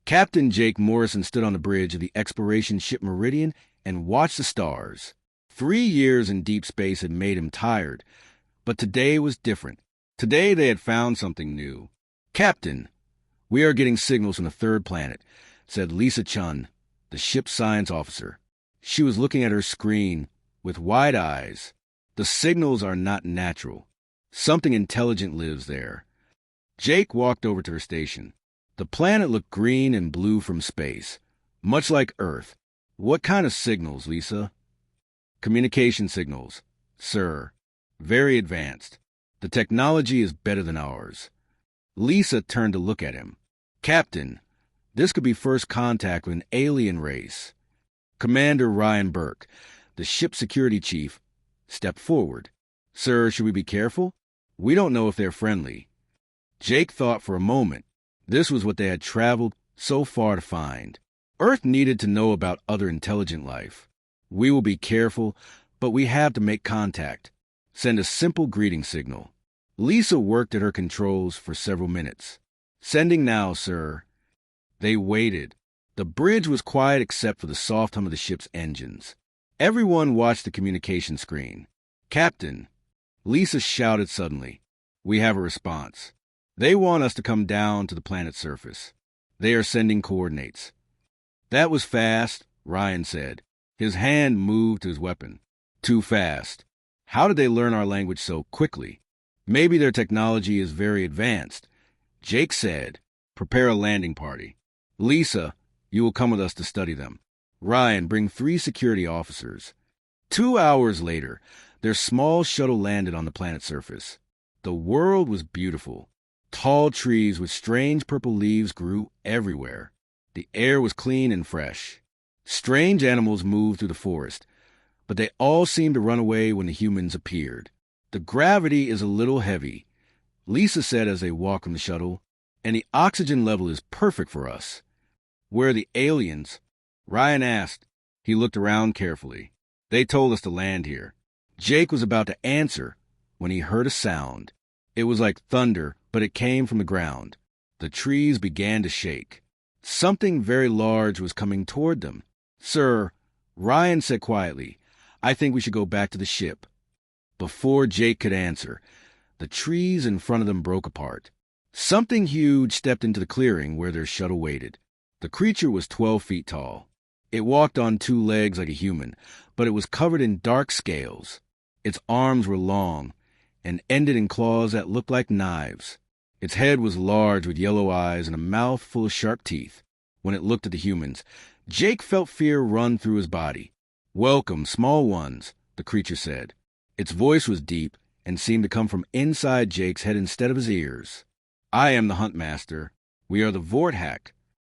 Captain Jake Morrison stood on the bridge of the exploration ship Meridian and watched the stars. 3 years in deep space had made him tired, but today was different. Today they had found something new. "Captain, we are getting signals from the third planet," said Lisa Chun, the ship's science officer. She was looking at her screen with wide eyes. "The signals are not natural. Something intelligent lives there." Jake walked over to her station. The planet looked green and blue from space, much like Earth. "What kind of signals, Lisa?" "Communication signals, sir. Very advanced. The technology is better than ours." Lisa turned to look at him. "Captain, this could be first contact with an alien race." Commander Ryan Burke, the ship's security chief, stepped forward. "Sir, should we be careful? We don't know if they're friendly." Jake thought for a moment. This was what they had traveled so far to find. Earth needed to know about other intelligent life. "We will be careful, but we have to make contact. Send a simple greeting signal." Lisa worked at her controls for several minutes. "Sending now, sir." They waited. The bridge was quiet except for the soft hum of the ship's engines. Everyone watched the communication screen. "Captain," Lisa shouted suddenly, "we have a response. They want us to come down to the planet's surface. They are sending coordinates." "That was fast," Ryan said. His hand moved to his weapon. "Too fast. How did they learn our language so quickly?" "Maybe their technology is very advanced." Jake said, "Prepare a landing party. Lisa, you will come with us to study them. Ryan, bring 3 security officers." 2 hours later, their small shuttle landed on the planet's surface. The world was beautiful. Tall trees with strange purple leaves grew everywhere. The air was clean and fresh. Strange animals moved through the forest, but they all seemed to run away when the humans appeared. "The gravity is a little heavy," Lisa said as they walked from the shuttle, "and the oxygen level is perfect for us." "Where are the aliens?" Ryan asked. He looked around carefully. "They told us to land here." Jake was about to answer when he heard a sound. It was like thunder, but it came from the ground. The trees began to shake. Something very large was coming toward them. "Sir," Ryan said quietly, "I think we should go back to the ship." Before Jake could answer, the trees in front of them broke apart. Something huge stepped into the clearing where their shuttle waited. The creature was 12 feet tall. It walked on 2 legs like a human, but it was covered in dark scales. Its arms were long and ended in claws that looked like knives. Its head was large with yellow eyes and a mouth full of sharp teeth. When it looked at the humans, Jake felt fear run through his body. "Welcome, small ones," the creature said. Its voice was deep and seemed to come from inside Jake's head instead of his ears. "I am the Huntmaster. We are the Vorthak."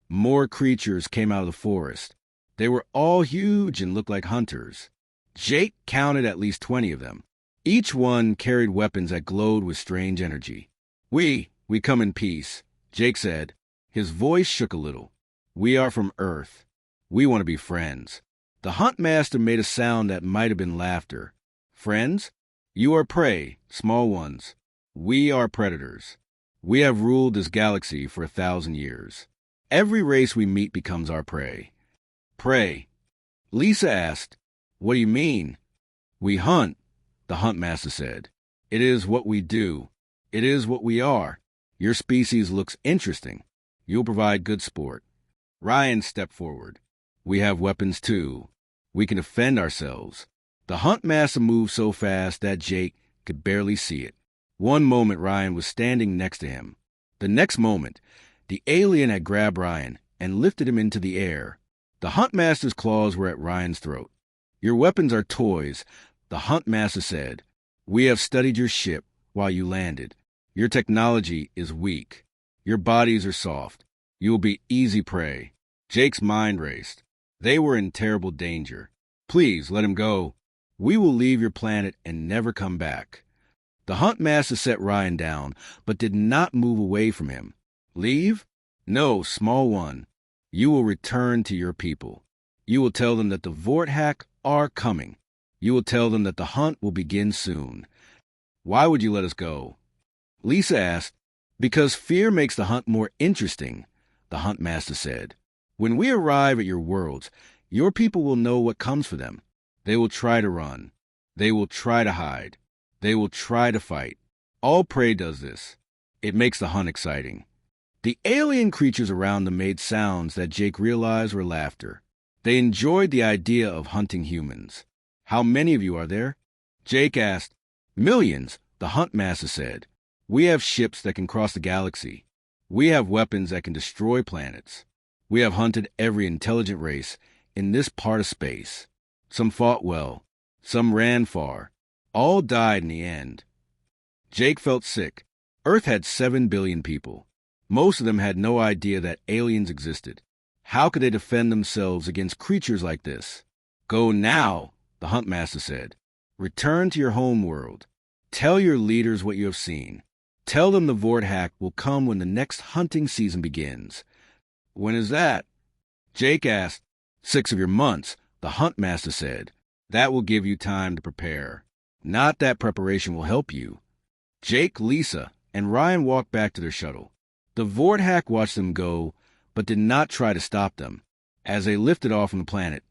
More creatures came out of the forest. They were all huge and looked like hunters. Jake counted at least 20 of them. Each one carried weapons that glowed with strange energy. We come in peace," Jake said. His voice shook a little. "We are from Earth. We want to be friends." The Huntmaster made a sound that might have been laughter. "Friends? You are prey, small ones. We are predators. We have ruled this galaxy for 1,000 years. Every race we meet becomes our prey." "Prey?" Lisa asked. "What do you mean?" "We hunt," the Huntmaster said. "It is what we do. It is what we are. Your species looks interesting. You'll provide good sport." Ryan stepped forward. "We have weapons too. We can defend ourselves." The Huntmaster moved so fast that Jake could barely see it. One moment Ryan was standing next to him. The next moment, the alien had grabbed Ryan and lifted him into the air. The Huntmaster's claws were at Ryan's throat. "Your weapons are toys," the Huntmaster said. "We have studied your ship while you landed. Your technology is weak. Your bodies are soft. You will be easy prey." Jake's mind raced. They were in terrible danger. "Please let him go. We will leave your planet and never come back." The Huntmaster set Ryan down, but did not move away from him. "Leave? No, small one. You will return to your people. You will tell them that the Vorthak are coming. You will tell them that the hunt will begin soon." "Why would you let us go?" Lisa asked. "Because fear makes the hunt more interesting," the Huntmaster said. "When we arrive at your worlds, your people will know what comes for them. They will try to run. They will try to hide. They will try to fight. All prey does this. It makes the hunt exciting." The alien creatures around them made sounds that Jake realized were laughter. They enjoyed the idea of hunting humans. "How many of you are there?" Jake asked. "Millions," the Huntmaster said. "We have ships that can cross the galaxy. We have weapons that can destroy planets. We have hunted every intelligent race in this part of space. Some fought well. Some ran far. All died in the end." Jake felt sick. Earth had 7 billion people. Most of them had no idea that aliens existed. How could they defend themselves against creatures like this? "Go now," the Huntmaster said. "Return to your home world. Tell your leaders what you have seen. Tell them the Vorthack will come when the next hunting season begins." "When is that?" Jake asked. 6 of your months, the Huntmaster said. "That will give you time to prepare. Not that preparation will help you." Jake, Lisa, and Ryan walked back to their shuttle. The Vorthack watched them go, but did not try to stop them. As they lifted off from the planet,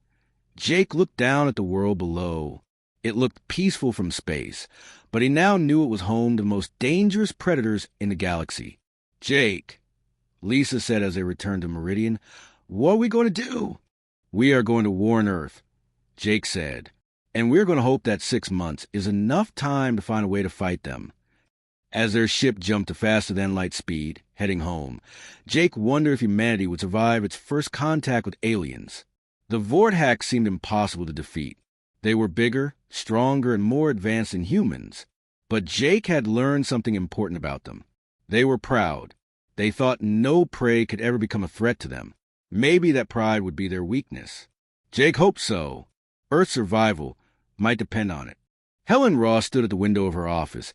Jake looked down at the world below. It looked peaceful from space, but he now knew it was home to the most dangerous predators in the galaxy. "Jake," Lisa said as they returned to Meridian, "what are we going to do?" "We are going to warn Earth," Jake said, "and we're going to hope that 6 months is enough time to find a way to fight them." As their ship jumped to faster-than-light speed, heading home, Jake wondered if humanity would survive its first contact with aliens. The Vorthack seemed impossible to defeat. They were bigger, stronger, and more advanced than humans. But Jake had learned something important about them. They were proud. They thought no prey could ever become a threat to them. Maybe that pride would be their weakness. Jake hoped so. Earth's survival might depend on it. Helen Ross stood at the window of her office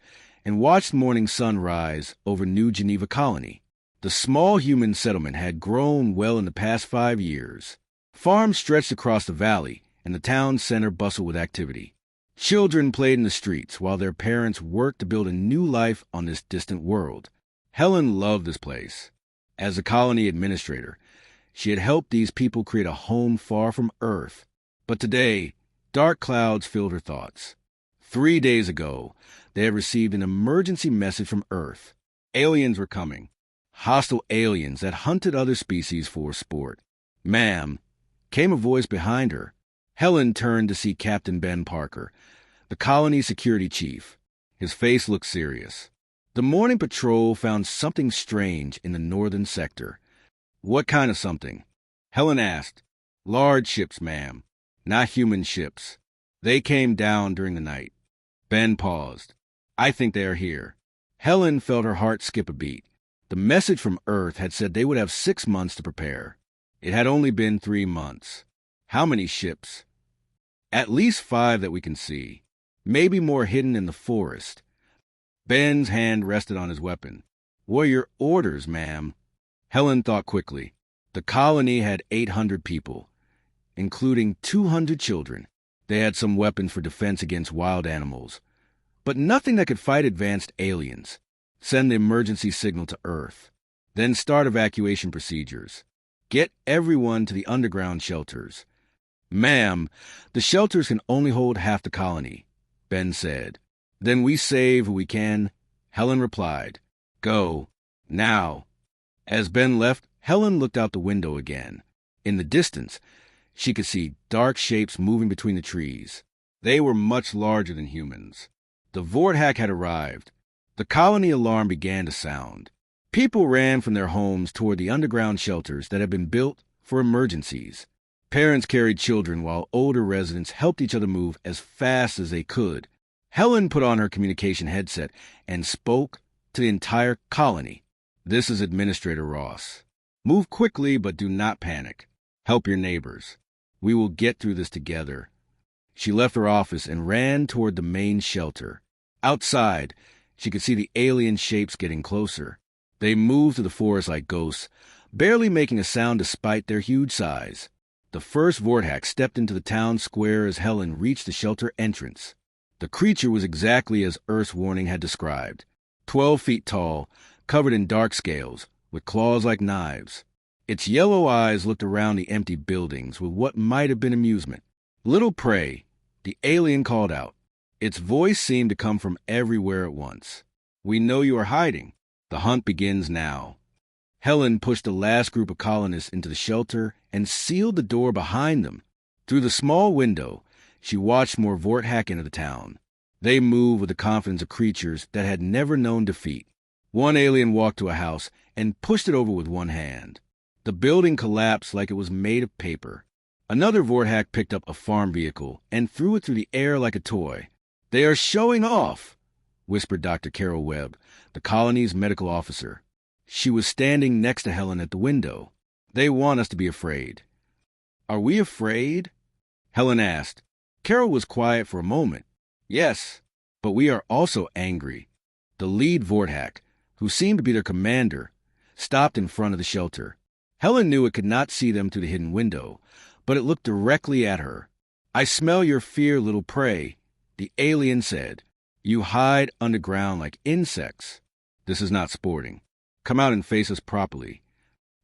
and watched the morning sun rise over New Geneva Colony. The small human settlement had grown well in the past 5 years. Farms stretched across the valley, and the town center bustled with activity. Children played in the streets while their parents worked to build a new life on this distant world. Helen loved this place. As a colony administrator, she had helped these people create a home far from Earth. But today, dark clouds filled her thoughts. 3 days ago, they had received an emergency message from Earth. Aliens were coming. Hostile aliens that hunted other species for sport. "Ma'am," came a voice behind her. Helen turned to see Captain Ben Parker, the colony security chief. His face looked serious. The morning patrol found something strange in the northern sector. "What kind of something?" Helen asked. "Large ships, ma'am. Not human ships. They came down during the night." Ben paused. "I think they are here." Helen felt her heart skip a beat. The message from Earth had said they would have 6 months to prepare. It had only been 3 months. How many ships? "At least 5 that we can see. Maybe more hidden in the forest." Ben's hand rested on his weapon. "What are your orders, ma'am?" Helen thought quickly. The colony had 800 people, including 200 children. They had some weapons for defense against wild animals, but nothing that could fight advanced aliens. Send the emergency signal to Earth. Then start evacuation procedures. Get everyone to the underground shelters. "Ma'am, the shelters can only hold half the colony," Ben said. "Then we save who we can," Helen replied. "Go. Now." As Ben left, Helen looked out the window again. In the distance, she could see dark shapes moving between the trees. They were much larger than humans. The Vorthack had arrived. The colony alarm began to sound. People ran from their homes toward the underground shelters that had been built for emergencies. Parents carried children while older residents helped each other move as fast as they could. Helen put on her communication headset and spoke to the entire colony. "This is Administrator Ross. Move quickly, but do not panic. Help your neighbors. We will get through this together." She left her office and ran toward the main shelter. Outside, she could see the alien shapes getting closer. They moved through the forest like ghosts, barely making a sound despite their huge size. The first Vorthack stepped into the town square as Helen reached the shelter entrance. The creature was exactly as Earth's warning had described. 12 feet tall, covered in dark scales, with claws like knives. Its yellow eyes looked around the empty buildings with what might have been amusement. "Little prey," the alien called out. Its voice seemed to come from everywhere at once. "We know you are hiding. The hunt begins now." Helen pushed the last group of colonists into the shelter and sealed the door behind them. Through the small window, she watched more Vorthack enter the town. They moved with the confidence of creatures that had never known defeat. One alien walked to a house and pushed it over with one hand. The building collapsed like it was made of paper. Another Vorthack picked up a farm vehicle and threw it through the air like a toy. "They are showing off," whispered Dr. Carol Webb, the colony's medical officer. She was standing next to Helen at the window. "They want us to be afraid." "Are we afraid?" Helen asked. Carol was quiet for a moment. "Yes, but we are also angry." The lead Vorthack, who seemed to be their commander, stopped in front of the shelter. Helen knew it could not see them through the hidden window, but it looked directly at her. "I smell your fear, little prey," the alien said. "You hide underground like insects. This is not sporting. Come out and face us properly."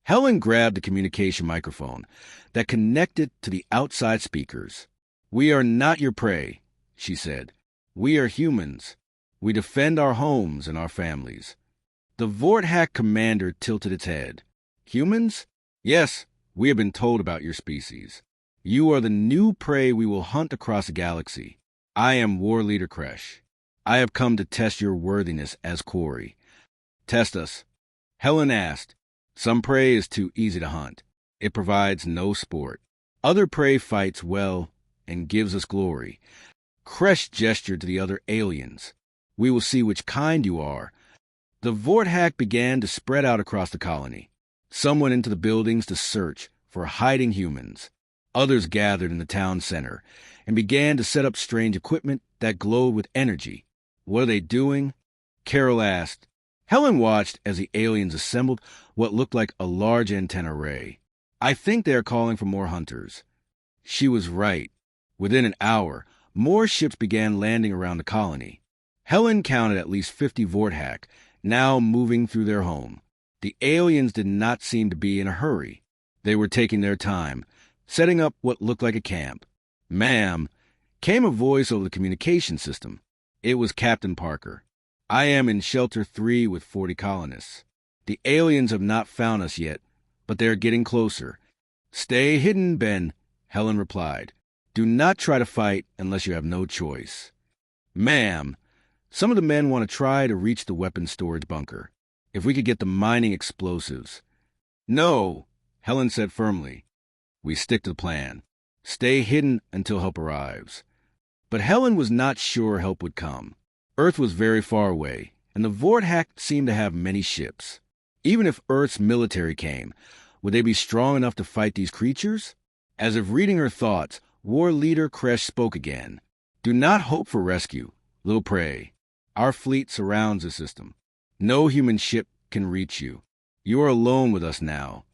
Helen grabbed the communication microphone that connected to the outside speakers. "We are not your prey," she said. "We are humans. We defend our homes and our families." The Vorthack commander tilted its head. "Humans? Yes, we have been told about your species. You are the new prey we will hunt across the galaxy. I am War Leader Kresh. I have come to test your worthiness as quarry." "Test us." Helen asked. "Some prey is too easy to hunt. It provides no sport. Other prey fights well and gives us glory." Kresh gestured to the other aliens. "We will see which kind you are." The Vorthack began to spread out across the colony. Some went into the buildings to search for hiding humans. Others gathered in the town center and began to set up strange equipment that glowed with energy. "What are they doing?" Carol asked. Helen watched as the aliens assembled what looked like a large antenna array. "I think they are calling for more hunters." She was right. Within an hour, more ships began landing around the colony. Helen counted at least 50 Vorthack, now moving through their home. The aliens did not seem to be in a hurry. They were taking their time, setting up what looked like a camp. "Ma'am," came a voice over the communication system. It was Captain Parker. "I am in Shelter 3 with 40 colonists. The aliens have not found us yet, but they are getting closer." "Stay hidden, Ben," Helen replied. "Do not try to fight unless you have no choice." "Ma'am, some of the men want to try to reach the weapons storage bunker. If we could get the mining explosives." "No," Helen said firmly. "We stick to the plan. Stay hidden until help arrives." But Helen was not sure help would come. Earth was very far away, and the Vorthack seemed to have many ships. Even if Earth's military came, would they be strong enough to fight these creatures? As if reading her thoughts, War Leader Kresh spoke again. "Do not hope for rescue, little prey. Our fleet surrounds the system. No human ship can reach you. You are alone with us now."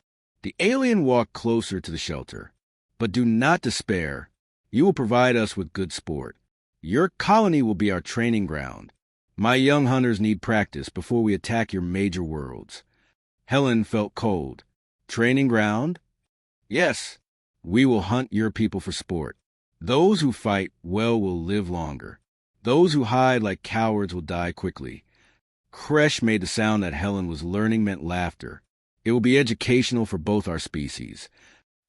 The alien walked closer to the shelter. "But do not despair. You will provide us with good sport. Your colony will be our training ground. My young hunters need practice before we attack your major worlds." Helen felt cold. "Training ground?" "Yes. We will hunt your people for sport. Those who fight well will live longer. Those who hide like cowards will die quickly." Kresh made the sound that Helen was learning meant laughter. "It will be educational for both our species."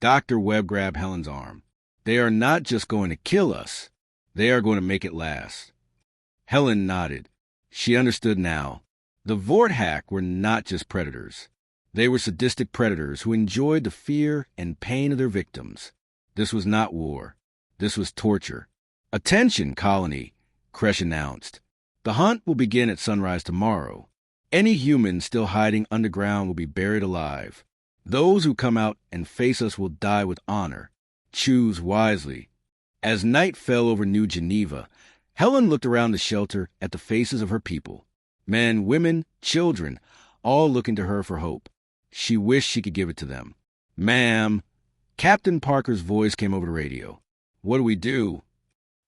Dr. Webb grabbed Helen's arm. "They are not just going to kill us. They are going to make it last." Helen nodded. She understood now. The Vorthack were not just predators. They were sadistic predators who enjoyed the fear and pain of their victims. This was not war. This was torture. "Attention, colony," Kresh announced. "The hunt will begin at sunrise tomorrow. Any human still hiding underground will be buried alive. Those who come out and face us will die with honor. Choose wisely." As night fell over New Geneva, Helen looked around the shelter at the faces of her people. Men, women, children, all looking to her for hope. She wished she could give it to them. "Ma'am," Captain Parker's voice came over the radio. "What do we do?"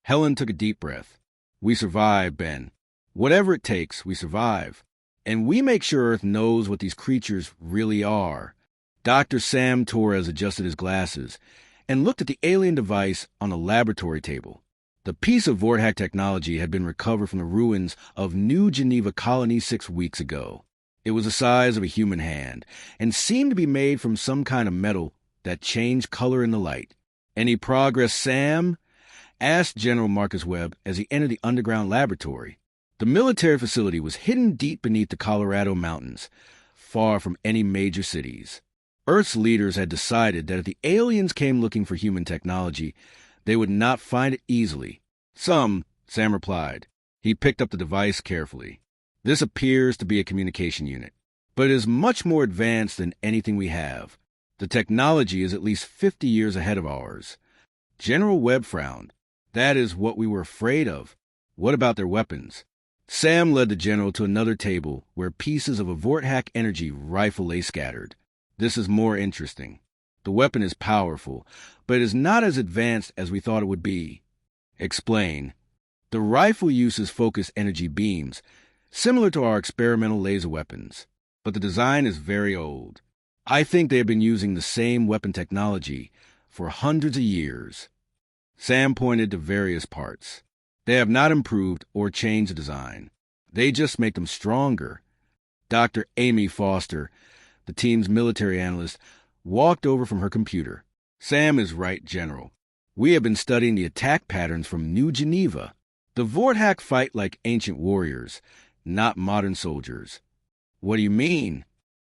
Helen took a deep breath. "We survive, Ben. Whatever it takes, we survive. And we make sure Earth knows what these creatures really are. Dr. Sam Torres adjusted his glasses and looked at the alien device on the laboratory table. The piece of Vorthack technology had been recovered from the ruins of New Geneva Colony 6 weeks ago. It was the size of a human hand and seemed to be made from some kind of metal that changed color in the light. "Any progress, Sam?" asked General Marcus Webb as he entered the underground laboratory. The military facility was hidden deep beneath the Colorado mountains, far from any major cities. Earth's leaders had decided that if the aliens came looking for human technology, they would not find it easily. "Some," Sam replied. He picked up the device carefully. "This appears to be a communication unit, but it is much more advanced than anything we have. The technology is at least 50 years ahead of ours." General Webb frowned. "That is what we were afraid of. What about their weapons?" Sam led the general to another table where pieces of a Vorthack energy rifle lay scattered. "This is more interesting. The weapon is powerful, but it is not as advanced as we thought it would be." "Explain." "The rifle uses focused energy beams, similar to our experimental laser weapons, but the design is very old. I think they have been using the same weapon technology for hundreds of years." Sam pointed to various parts. "They have not improved or changed the design. They just make them stronger." Dr. Amy Foster, the team's military analyst, walked over from her computer. "Sam is right, General. We have been studying the attack patterns from New Geneva. The Vorthack fight like ancient warriors, not modern soldiers." "What do you mean?"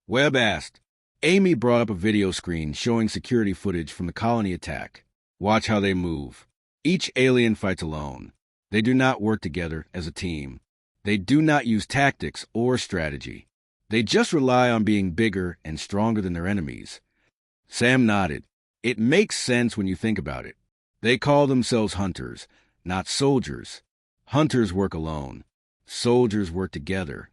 Webb asked. Amy brought up a video screen showing security footage from the colony attack. "Watch how they move. Each alien fights alone. They do not work together as a team. They do not use tactics or strategy. They just rely on being bigger and stronger than their enemies." Sam nodded. "It makes sense when you think about it. They call themselves hunters, not soldiers. Hunters work alone. Soldiers work together."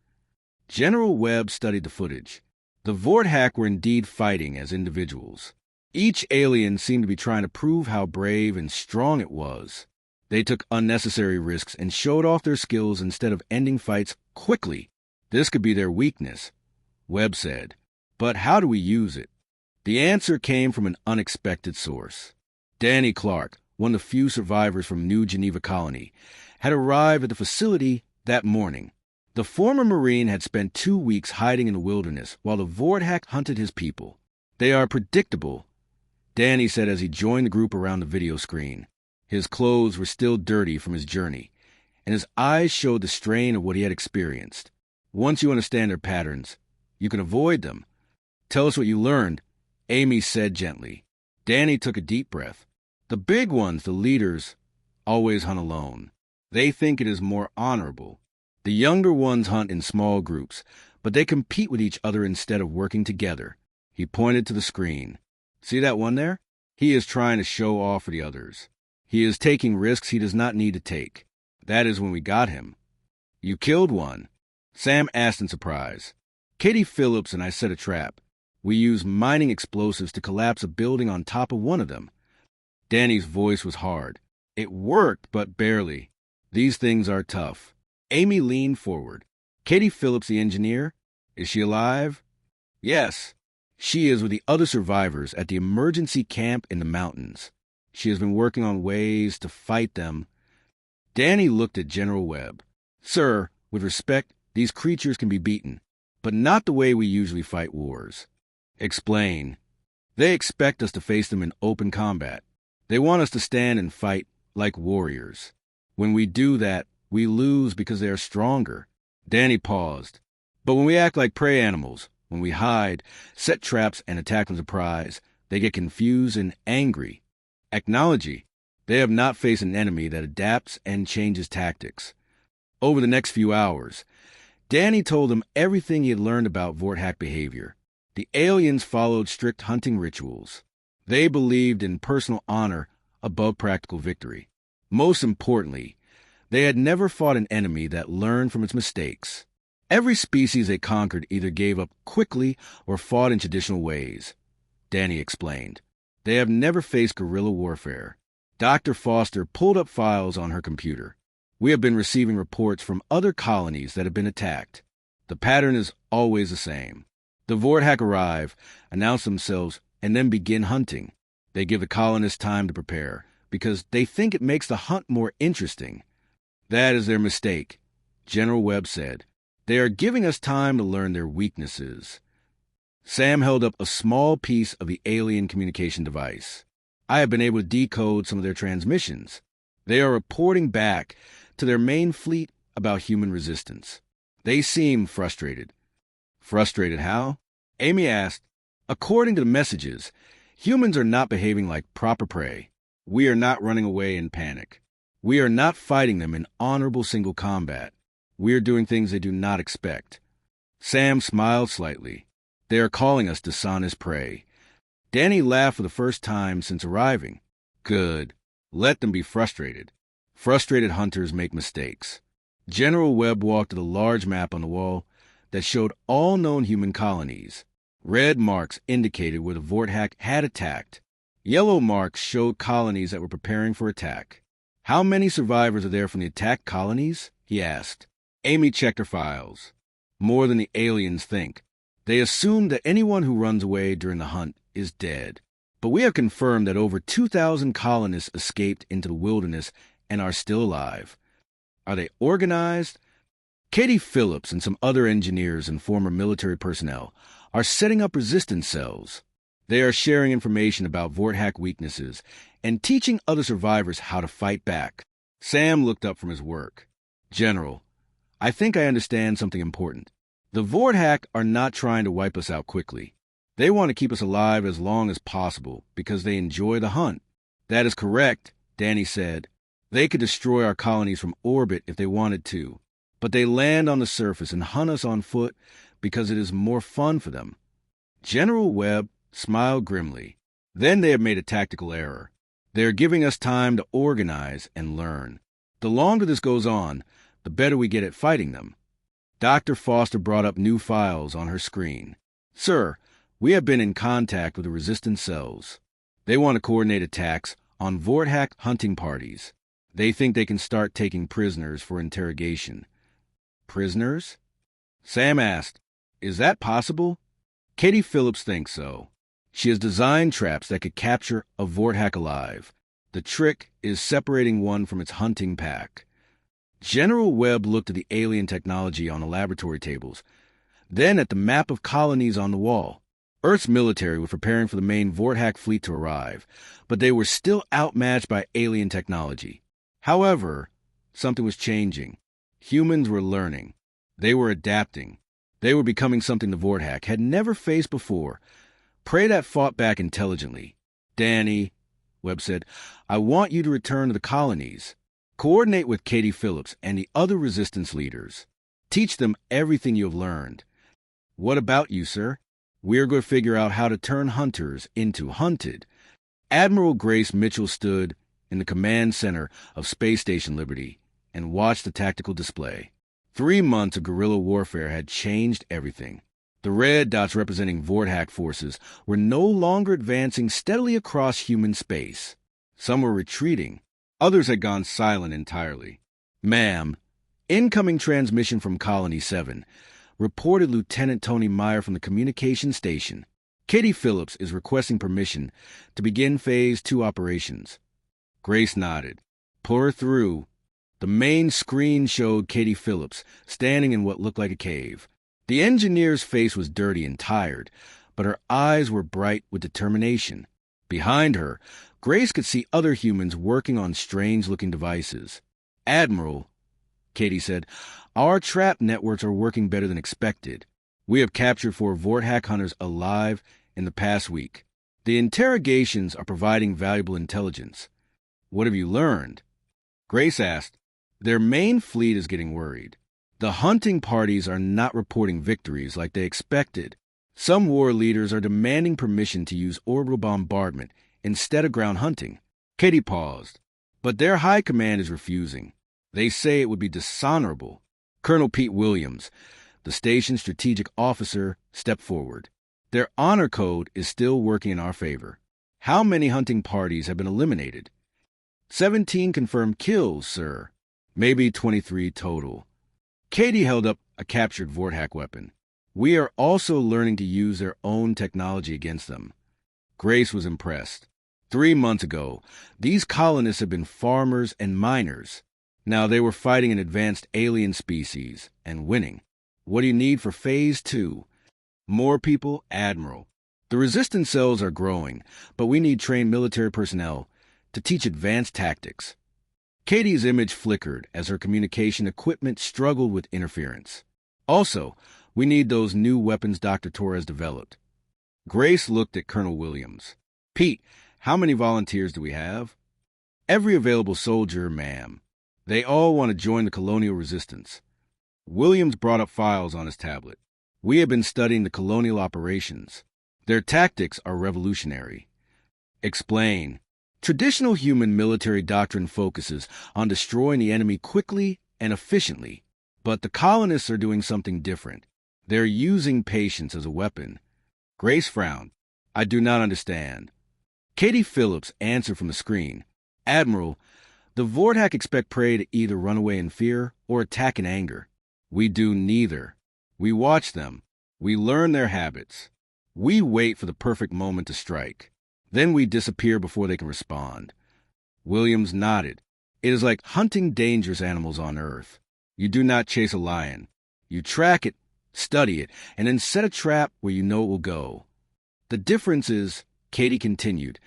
General Webb studied the footage. The Vorthack were indeed fighting as individuals. Each alien seemed to be trying to prove how brave and strong it was. They took unnecessary risks and showed off their skills instead of ending fights quickly. "This could be their weakness," Webb said. "But how do we use it?" The answer came from an unexpected source. Danny Clark, one of the few survivors from New Geneva Colony, had arrived at the facility that morning. The former Marine had spent 2 weeks hiding in the wilderness while the Vorthack hunted his people. "They are predictable," Danny said as he joined the group around the video screen. His clothes were still dirty from his journey, and his eyes showed the strain of what he had experienced. "Once you understand their patterns, you can avoid them." "Tell us what you learned," Amy said gently. Danny took a deep breath. "The big ones, the leaders, always hunt alone. They think it is more honorable. The younger ones hunt in small groups, but they compete with each other instead of working together." He pointed to the screen. "See that one there? He is trying to show off for the others. He is taking risks he does not need to take. That is when we got him." "You killed one?" Sam asked in surprise. "Katie Phillips and I set a trap. We used mining explosives to collapse a building on top of one of them." Danny's voice was hard. "It worked, but barely. These things are tough." Amy leaned forward. "Katie Phillips, the engineer? Is she alive?" "Yes. She is with the other survivors at the emergency camp in the mountains. She has been working on ways to fight them." Danny looked at General Webb. "Sir, with respect, these creatures can be beaten, but not the way we usually fight wars." "Explain." "They expect us to face them in open combat. They want us to stand and fight like warriors. When we do that, we lose because they are stronger." Danny paused. "But when we act like prey animals, when we hide, set traps, and attack in surprise, they get confused and angry. Acknowledge, they have not faced an enemy that adapts and changes tactics." Over the next few hours, Danny told them everything he had learned about Vorthack behavior. The aliens followed strict hunting rituals. They believed in personal honor above practical victory. Most importantly, they had never fought an enemy that learned from its mistakes. Every species they conquered either gave up quickly or fought in traditional ways. Danny explained. They have never faced guerrilla warfare. Dr. Foster pulled up files on her computer. "We have been receiving reports from other colonies that have been attacked. The pattern is always the same. The Vorthak arrive, announce themselves, and then begin hunting. They give the colonists time to prepare, because they think it makes the hunt more interesting. That is their mistake, General Webb said. They are giving us time to learn their weaknesses. Sam held up a small piece of the alien communication device. I have been able to decode some of their transmissions. They are reporting back to their main fleet about human resistance. They seem frustrated. Frustrated how? Amy asked. According to the messages, humans are not behaving like proper prey. We are not running away in panic. We are not fighting them in honorable single combat. We are doing things they do not expect. Sam smiled slightly. They are calling us dishonest prey. Danny laughed for the first time since arriving. Good. Let them be frustrated. Frustrated hunters make mistakes. General Webb walked to the large map on the wall that showed all known human colonies. Red marks indicated where the Vorthak had attacked. Yellow marks showed colonies that were preparing for attack. How many survivors are there from the attacked colonies? He asked. Amy checked her files. More than the aliens think. They assume that anyone who runs away during the hunt is dead. But we have confirmed that over 2,000 colonists escaped into the wilderness and are still alive. Are they organized? Katie Phillips and some other engineers and former military personnel are setting up resistance cells. They are sharing information about Vorthak weaknesses and teaching other survivors how to fight back. Sam looked up from his work. General, I think I understand something important. The Vorthak are not trying to wipe us out quickly. They want to keep us alive as long as possible because they enjoy the hunt. That is correct, Danny said. They could destroy our colonies from orbit if they wanted to, but they land on the surface and hunt us on foot because it is more fun for them. General Webb smiled grimly. Then they have made a tactical error. They are giving us time to organize and learn. The longer this goes on, the better we get at fighting them. Dr. Foster brought up new files on her screen. Sir, we have been in contact with the resistance cells. They want to coordinate attacks on Vorthak hunting parties. They think they can start taking prisoners for interrogation. Prisoners? Sam asked, Is that possible? Katie Phillips thinks so. She has designed traps that could capture a Vorthak alive. The trick is separating one from its hunting pack. General Webb looked at the alien technology on the laboratory tables, then at the map of colonies on the wall. Earth's military was preparing for the main Vorthak fleet to arrive, but they were still outmatched by alien technology. However, something was changing. Humans were learning. They were adapting. They were becoming something the Vorthak had never faced before. Prey that fought back intelligently. Danny, Webb said, I want you to return to the colonies. Coordinate with Katie Phillips and the other resistance leaders. Teach them everything you have learned. What about you, sir? We're going to figure out how to turn hunters into hunted. Admiral Grace Mitchell stood in the command center of Space Station Liberty and watched the tactical display. 3 months of guerrilla warfare had changed everything. The red dots representing Vorthak forces were no longer advancing steadily across human space. Some were retreating. Others had gone silent entirely. Ma'am, incoming transmission from Colony 7, reported Lieutenant Tony Meyer from the communication station. Katie Phillips is requesting permission to begin Phase 2 operations. Grace nodded. Pull her through. The main screen showed Katie Phillips standing in what looked like a cave. The engineer's face was dirty and tired, but her eyes were bright with determination. Behind her, Grace could see other humans working on strange-looking devices. Admiral, Katie said, our trap networks are working better than expected. We have captured 4 Vorthak hunters alive in the past week. The interrogations are providing valuable intelligence. What have you learned? Grace asked. Their main fleet is getting worried. The hunting parties are not reporting victories like they expected. Some war leaders are demanding permission to use orbital bombardment instead of ground hunting. Katie paused. But their high command is refusing. They say it would be dishonorable. Colonel Pete Williams, the station's strategic officer, stepped forward. Their honor code is still working in our favor. How many hunting parties have been eliminated? 17 confirmed kills, sir. Maybe 23 total. Katie held up a captured Vorthak weapon. We are also learning to use their own technology against them. Grace was impressed. 3 months ago, these colonists had been farmers and miners. Now they were fighting an advanced alien species and winning. What do you need for Phase 2? More people, Admiral. The resistance cells are growing, but we need trained military personnel to teach advanced tactics. Katie's image flickered as her communication equipment struggled with interference. Also, we need those new weapons Dr. Torres developed. Grace looked at Colonel Williams. Pete, how many volunteers do we have? Every available soldier, ma'am. They all want to join the colonial resistance. Williams brought up files on his tablet. We have been studying the colonial operations. Their tactics are revolutionary. Explain. Traditional human military doctrine focuses on destroying the enemy quickly and efficiently, but the colonists are doing something different. They're using patience as a weapon. Grace frowned. I do not understand. Katie Phillips answered from the screen. Admiral, the Vordak expect prey to either run away in fear or attack in anger. We do neither. We watch them. We learn their habits. We wait for the perfect moment to strike. Then we disappear before they can respond. Williams nodded. It is like hunting dangerous animals on Earth. You do not chase a lion. You track it, study it, and then set a trap where you know it will go. The difference is, Katie continued,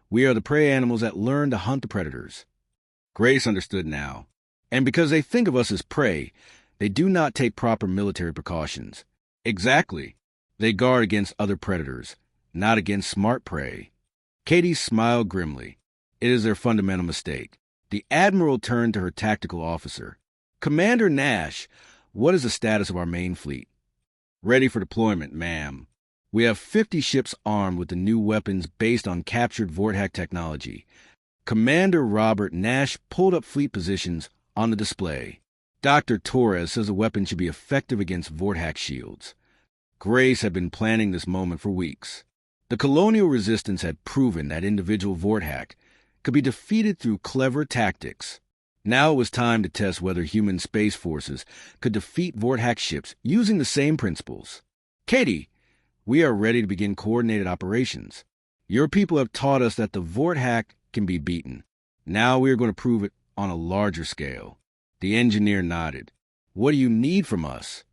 we are the prey animals that learn to hunt the predators. Grace understood now. And because they think of us as prey, they do not take proper military precautions. Exactly. They guard against other predators, not against smart prey. Katie smiled grimly. It is their fundamental mistake. The Admiral turned to her tactical officer. Commander Nash, what is the status of our main fleet? Ready for deployment, ma'am. We have 50 ships armed with the new weapons based on captured Vordak technology. Commander Robert Nash pulled up fleet positions on the display. Dr. Torres says the weapon should be effective against Vordak shields. Grace had been planning this moment for weeks. The colonial resistance had proven that individual Vordak could be defeated through clever tactics. Now it was time to test whether human space forces could defeat Vordak ships using the same principles. Katie, we are ready to begin coordinated operations. Your people have taught us that the Vordak can be beaten. Now we are going to prove it on a larger scale. The engineer nodded. What do you need from us?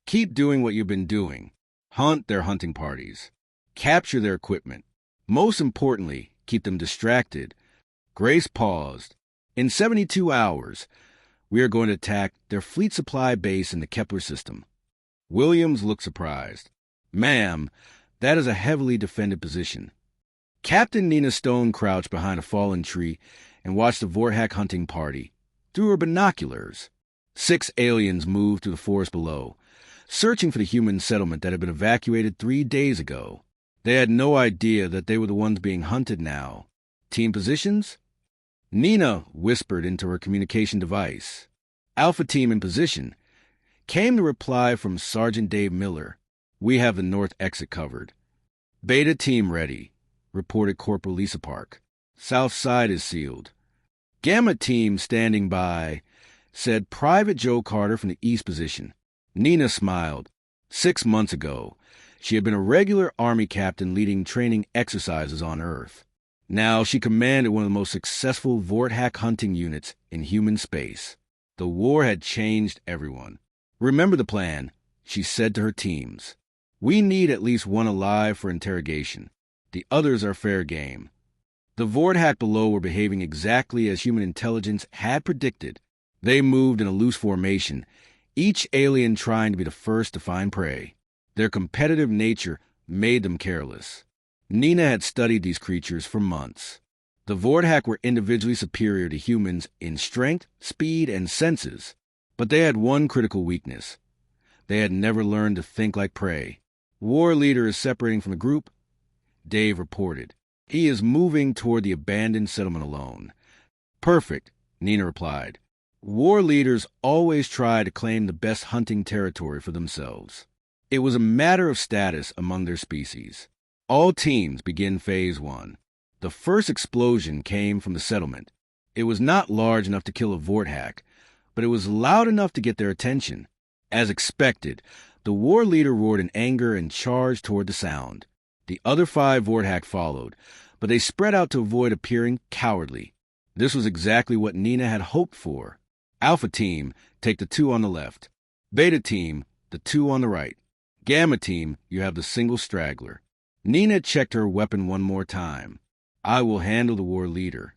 Keep doing what you've been doing. Hunt their hunting parties. Capture their equipment. Most importantly, keep them distracted. Grace paused. In 72 hours, we are going to attack their fleet supply base in the Kepler system. Williams looked surprised. Ma'am, that is a heavily defended position. Captain Nina Stone crouched behind a fallen tree and watched the Vordak hunting party through her binoculars. 6 aliens moved through the forest below, searching for the human settlement that had been evacuated 3 days ago. They had no idea that they were the ones being hunted now. Team positions? Nina whispered into her communication device. Alpha team in position. Came the reply from Sergeant Dave Miller. We have the north exit covered. Beta team ready, reported Corporal Lisa Park. South side is sealed. Gamma team standing by, said Private Joe Carter from the east position. Nina smiled. 6 months ago, she had been a regular Army captain leading training exercises on Earth. Now she commanded one of the most successful Vordak hunting units in human space. The war had changed everyone. Remember the plan, she said to her teams. We need at least one alive for interrogation. The others are fair game. The Vordak below were behaving exactly as human intelligence had predicted. They moved in a loose formation, each alien trying to be the first to find prey. Their competitive nature made them careless. Nina had studied these creatures for months. The Vordak were individually superior to humans in strength, speed, and senses, but they had one critical weakness. They had never learned to think like prey. War leader is separating from the group, Dave reported. He is moving toward the abandoned settlement alone. Perfect, Nina replied. War leaders always try to claim the best hunting territory for themselves. It was a matter of status among their species. All teams begin Phase 1. The first explosion came from the settlement. It was not large enough to kill a Vordak, but it was loud enough to get their attention. As expected, The war leader roared in anger and charged toward the sound. The other 5 Vorthak followed, but they spread out to avoid appearing cowardly. This was exactly what Nina had hoped for. Alpha Team, take the 2 on the left. Beta Team, the 2 on the right. Gamma Team, you have the single straggler. Nina checked her weapon one more time. I will handle the war leader.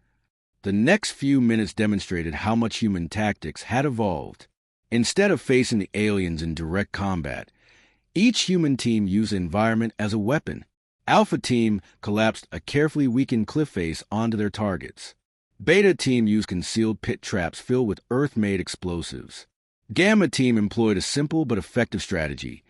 The next few minutes demonstrated how much human tactics had evolved. Instead of facing the aliens in direct combat, each human team used the environment as a weapon. Alpha Team collapsed a carefully weakened cliff face onto their targets. Beta Team used concealed pit traps filled with Earth-made explosives. Gamma Team employed a simple but effective strategy.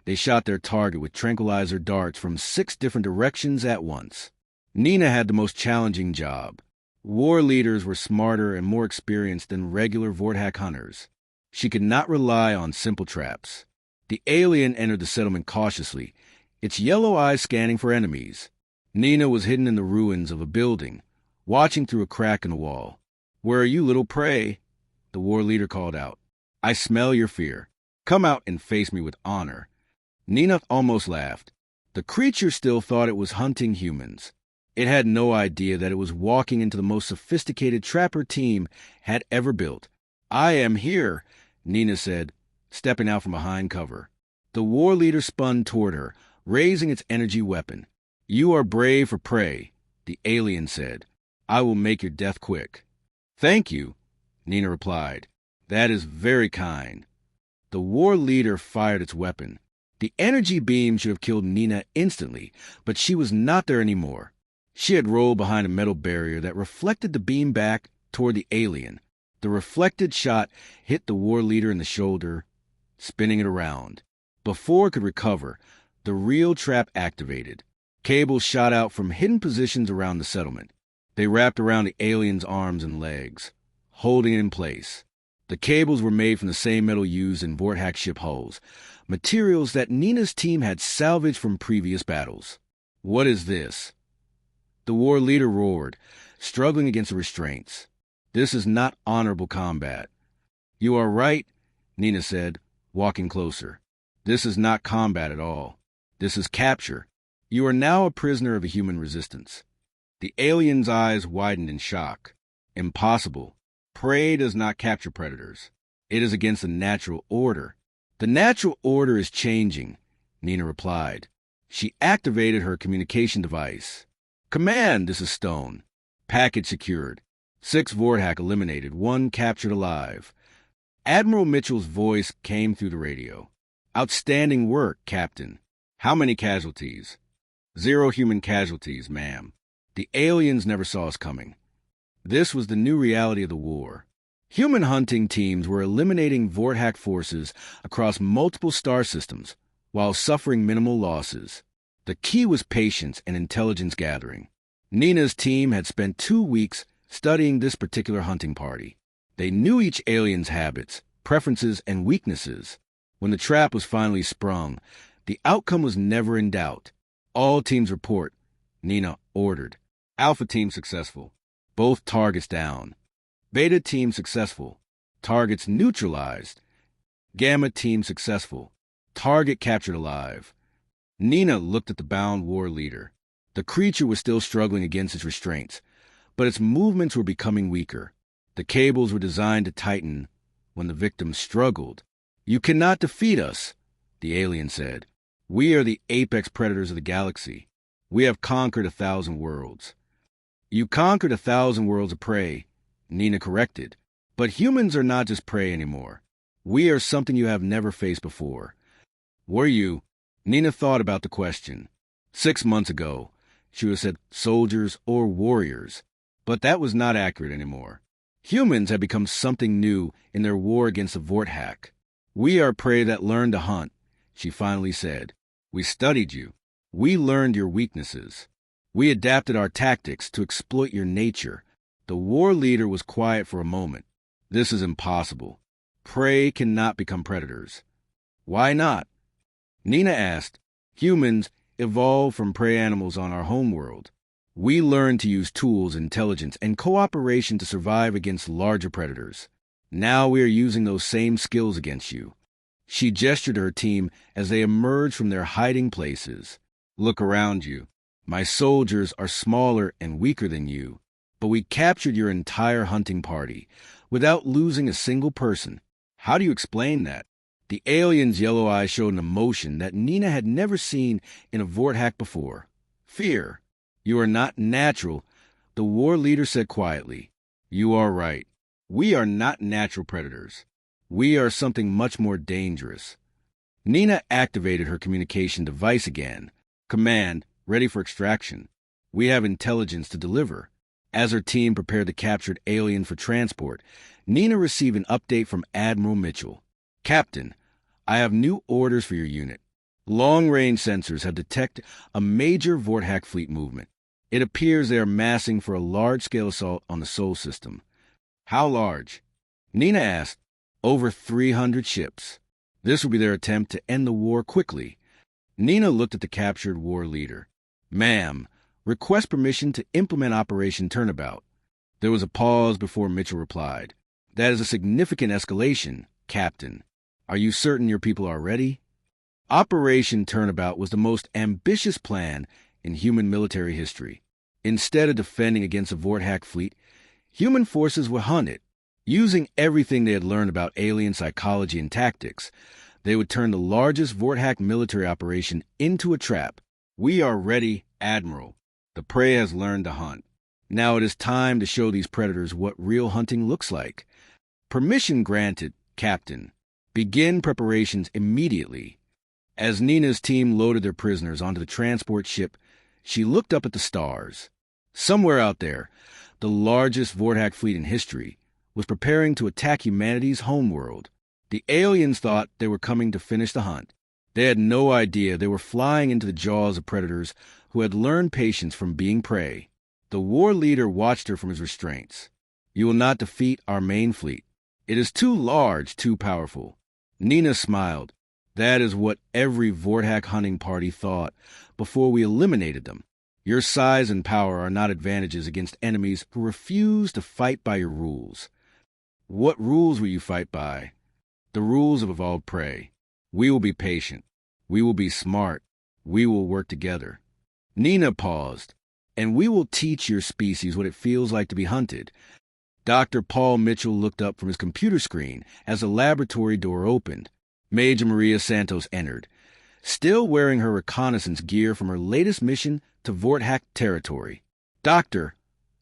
They shot their target with tranquilizer darts from 6 different directions at once. Nina had the most challenging job. War leaders were smarter and more experienced than regular Vorthak hunters. She could not rely on simple traps. The alien entered the settlement cautiously, its yellow eyes scanning for enemies. Nina was hidden in the ruins of a building, watching through a crack in the wall. "Where are you, little prey?" the war leader called out. "I smell your fear. Come out and face me with honor." Nina almost laughed. The creature still thought it was hunting humans. It had no idea that it was walking into the most sophisticated trap her team had ever built. "I am here," Nina said, stepping out from behind cover. The war leader spun toward her, raising its energy weapon. "You are brave for prey," the alien said. "I will make your death quick." "Thank you," Nina replied. "That is very kind." The war leader fired its weapon. The energy beam should have killed Nina instantly, but she was not there anymore. She had rolled behind a metal barrier that reflected the beam back toward the alien. The reflected shot hit the war leader in the shoulder, spinning it around. Before it could recover, the real trap activated. Cables shot out from hidden positions around the settlement. They wrapped around the alien's arms and legs, holding it in place. The cables were made from the same metal used in Vorthak ship hulls, materials that Nina's team had salvaged from previous battles. "What is this?" The war leader roared, struggling against the restraints. "This is not honorable combat." "You are right," Nina said, walking closer. "This is not combat at all. This is capture. You are now a prisoner of a human resistance." The alien's eyes widened in shock. "Impossible. Prey does not capture predators. It is against the natural order." "The natural order is changing," Nina replied. She activated her communication device. "Command, this is Stone. Package secured. 6 Vorthak eliminated, 1 captured alive." Admiral Mitchell's voice came through the radio. "Outstanding work, Captain. How many casualties?" "0 human casualties, ma'am. The aliens never saw us coming." This was the new reality of the war. Human hunting teams were eliminating Vorthak forces across multiple star systems while suffering minimal losses. The key was patience and intelligence gathering. Nina's team had spent 2 weeks studying this particular hunting party. They knew each alien's habits, preferences, and weaknesses. When the trap was finally sprung, the outcome was never in doubt. "All teams report," Nina ordered. "Alpha Team successful. Both targets down. Beta Team successful. Targets neutralized. Gamma Team successful. Target captured alive." Nina looked at the bound war leader. The creature was still struggling against its restraints, but its movements were becoming weaker. The cables were designed to tighten when the victim struggled. "You cannot defeat us," the alien said. "We are the apex predators of the galaxy. We have conquered 1,000 worlds." "You conquered 1,000 worlds of prey," Nina corrected. "But humans are not just prey anymore. We are something you have never faced before." "Were you?" Nina thought about the question. 6 months ago, she would have said soldiers or warriors, but that was not accurate anymore. Humans had become something new in their war against the Vorthak. "We are prey that learned to hunt," she finally said. "We studied you. We learned your weaknesses. We adapted our tactics to exploit your nature." The war leader was quiet for a moment. "This is impossible. Prey cannot become predators." "Why not?" Nina asked. "Humans evolved from prey animals on our homeworld. We learned to use tools, intelligence, and cooperation to survive against larger predators. Now we are using those same skills against you." She gestured to her team as they emerged from their hiding places. Look around you. My soldiers are smaller and weaker than you, but we captured your entire hunting party without losing a single person. How do you explain that? The alien's yellow eyes showed an emotion that Nina had never seen in a Vorthack before. Fear. You are not natural, the war leader said quietly. You are right. We are not natural predators. We are something much more dangerous. Nina activated her communication device again. Command, ready for extraction. We have intelligence to deliver. As her team prepared the captured alien for transport, Nina received an update from Admiral Mitchell. Captain, I have new orders for your unit. Long-range sensors have detected a major Vorthack fleet movement. It appears they are massing for a large-scale assault on the Sol system. How large? Nina asked. Over 300 ships. This will be their attempt to end the war quickly. Nina looked at the captured war leader. Ma'am, request permission to implement Operation Turnabout. There was a pause before Mitchell replied. That is a significant escalation, Captain. Are you certain your people are ready? Operation Turnabout was the most ambitious plan in human military history. Instead of defending against a Vorthack fleet, human forces were hunted. Using everything they had learned about alien psychology and tactics, they would turn the largest Vorthack military operation into a trap. We are ready, Admiral. The prey has learned to hunt. Now it is time to show these predators what real hunting looks like. Permission granted, Captain. Begin preparations immediately. As Nina's team loaded their prisoners onto the transport ship, she looked up at the stars. Somewhere out there, the largest Vorthack fleet in history was preparing to attack humanity's homeworld. The aliens thought they were coming to finish the hunt. They had no idea they were flying into the jaws of predators who had learned patience from being prey. The war leader watched her from his restraints. You will not defeat our main fleet. It is too large, too powerful. Nina smiled. That is what every Vorthack hunting party thought before we eliminated them. Your size and power are not advantages against enemies who refuse to fight by your rules. What rules will you fight by? The rules of evolved prey. We will be patient. We will be smart. We will work together. Nina paused. And we will teach your species what it feels like to be hunted. Dr. Paul Mitchell looked up from his computer screen as the laboratory door opened. Major Maria Santos entered, still wearing her reconnaissance gear from her latest mission to Vorthack territory. Doctor,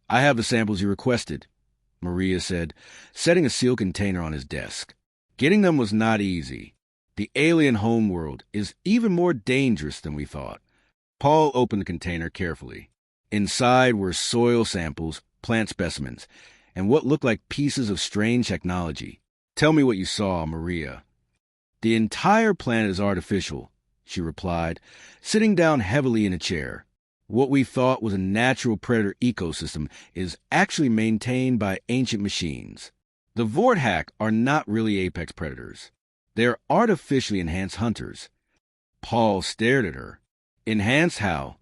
I have the samples you requested, Maria said, setting a sealed container on his desk. Getting them was not easy. The alien homeworld is even more dangerous than we thought. Paul opened the container carefully. Inside were soil samples, plant specimens, and what looked like pieces of strange technology. Tell me what you saw, Maria. The entire planet is artificial, she replied, sitting down heavily in a chair. What we thought was a natural predator ecosystem is actually maintained by ancient machines. The Vorthack are not really apex predators. They are artificially enhanced hunters. Paul stared at her. Enhanced how?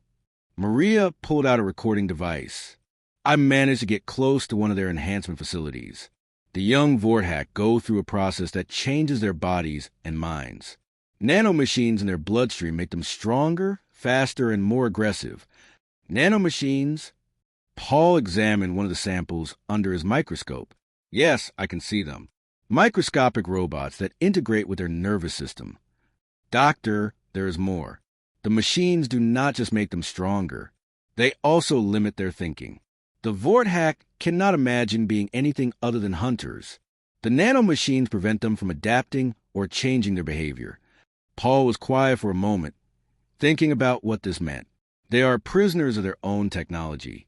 Maria pulled out a recording device. I managed to get close to one of their enhancement facilities. The young Vorthack go through a process that changes their bodies and minds. Nanomachines in their bloodstream make them stronger, faster, and more aggressive. Nanomachines? Paul examined one of the samples under his microscope. Yes, I can see them. Microscopic robots that integrate with their nervous system. Doctor, there is more. The machines do not just make them stronger. They also limit their thinking. The Vorthack cannot imagine being anything other than hunters. The nanomachines prevent them from adapting or changing their behavior. Paul was quiet for a moment, thinking about what this meant. They are prisoners of their own technology.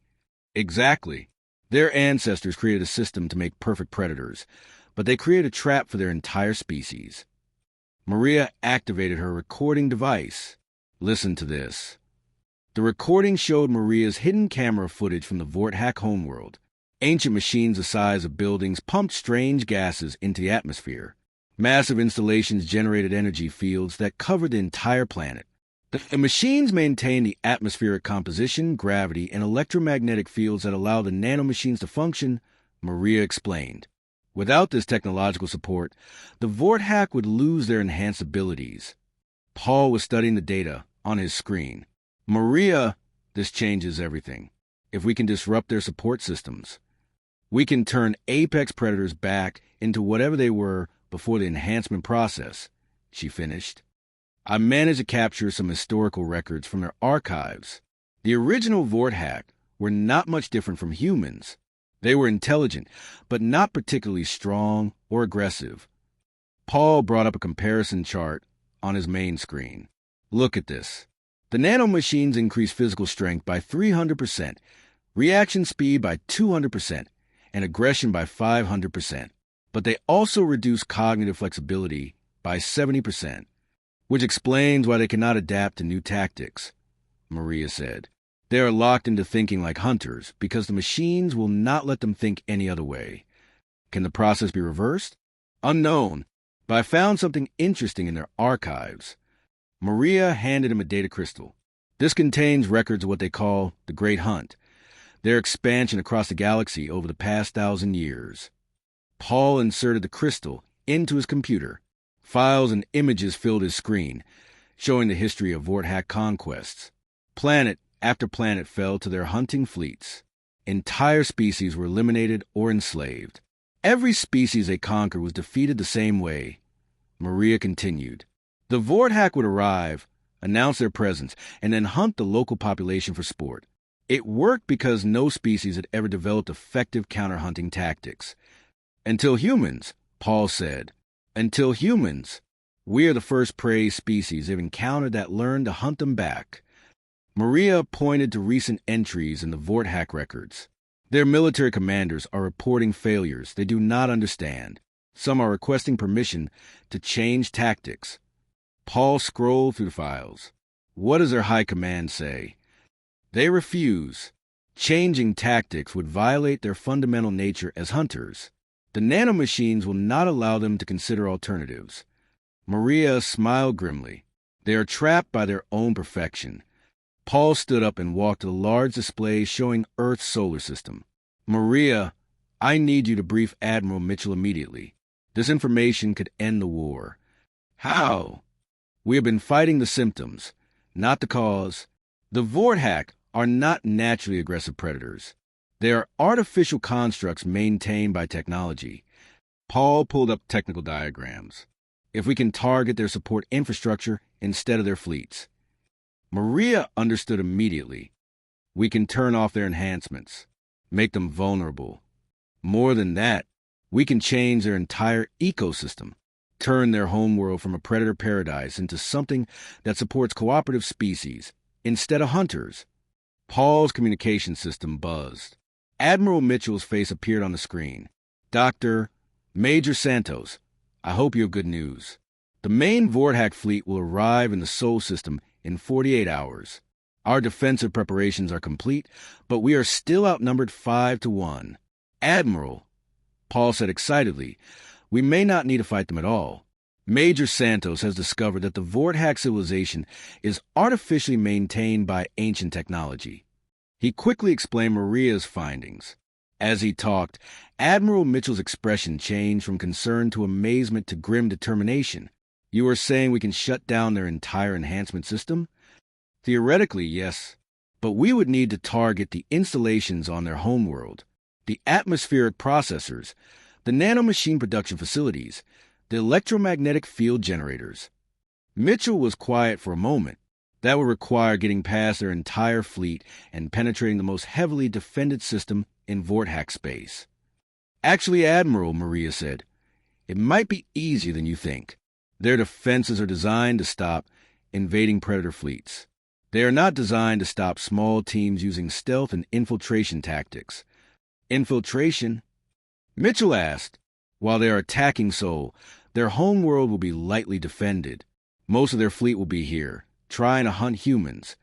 Exactly. Their ancestors created a system to make perfect predators, but they created a trap for their entire species. Maria activated her recording device. Listen to this. The recording showed Maria's hidden camera footage from the Vorthack homeworld. Ancient machines the size of buildings pumped strange gases into the atmosphere. Massive installations generated energy fields that covered the entire planet. The machines maintained the atmospheric composition, gravity, and electromagnetic fields that allow the nanomachines to function, Maria explained. Without this technological support, the Vorthack would lose their enhanced abilities. Paul was studying the data on his screen. Maria, this changes everything. If we can disrupt their support systems, we can turn apex predators back into whatever they were before the enhancement process, she finished. I managed to capture some historical records from their archives. The original Vorthack were not much different from humans. They were intelligent, but not particularly strong or aggressive. Paul brought up a comparison chart on his main screen. Look at this. The nanomachines increase physical strength by 300%, reaction speed by 200%, and aggression by 500%. But they also reduce cognitive flexibility by 70%, which explains why they cannot adapt to new tactics, Maria said. They are locked into thinking like hunters because the machines will not let them think any other way. Can the process be reversed? Unknown, but I found something interesting in their archives. Maria handed him a data crystal. This contains records of what they call the Great Hunt, their expansion across the galaxy over the past 1,000 years. Paul inserted the crystal into his computer. Files and images filled his screen, showing the history of Vorthack conquests. Planet after planet fell to their hunting fleets. Entire species were eliminated or enslaved. Every species they conquered was defeated the same way. Maria continued. The Vorthack would arrive, announce their presence, and then hunt the local population for sport. It worked because no species had ever developed effective counter-hunting tactics. Until humans, Paul said. Until humans. We are the first prey species they've encountered that learned to hunt them back. Maria pointed to recent entries in the Vorthack records. Their military commanders are reporting failures they do not understand. Some are requesting permission to change tactics. Paul scrolled through the files. What does their high command say? They refuse. Changing tactics would violate their fundamental nature as hunters. The nanomachines will not allow them to consider alternatives. Maria smiled grimly. They are trapped by their own perfection. Paul stood up and walked to the large display showing Earth's solar system. Maria, I need you to brief Admiral Mitchell immediately. This information could end the war. How? We have been fighting the symptoms, not the cause. The Vorthack are not naturally aggressive predators. They are artificial constructs maintained by technology. Paul pulled up technical diagrams. If we can target their support infrastructure instead of their fleets. Maria understood immediately. We can turn off their enhancements, make them vulnerable. More than that, we can change their entire ecosystem, turn their homeworld from a predator paradise into something that supports cooperative species instead of hunters. Paul's communication system buzzed. Admiral Mitchell's face appeared on the screen. Dr. Major Santos, I hope you have good news. The main Vorthack fleet will arrive in the Sol system in 48 hours. Our defensive preparations are complete, but we are still outnumbered 5-1. Admiral, Paul said excitedly, we may not need to fight them at all. Major Santos has discovered that the Vorthack civilization is artificially maintained by ancient technology. He quickly explained Maria's findings. As he talked, Admiral Mitchell's expression changed from concern to amazement to grim determination. You are saying we can shut down their entire enhancement system? Theoretically, yes, but we would need to target the installations on their homeworld, the atmospheric processors, the nanomachine production facilities, the electromagnetic field generators. Mitchell was quiet for a moment. That would require getting past their entire fleet and penetrating the most heavily defended system in Vorthack space. Actually, Admiral, Maria said, it might be easier than you think. Their defenses are designed to stop invading predator fleets. They are not designed to stop small teams using stealth and infiltration tactics. Infiltration? Mitchell asked. While they are attacking Sol, their homeworld will be lightly defended. Most of their fleet will be here, trying to hunt humans.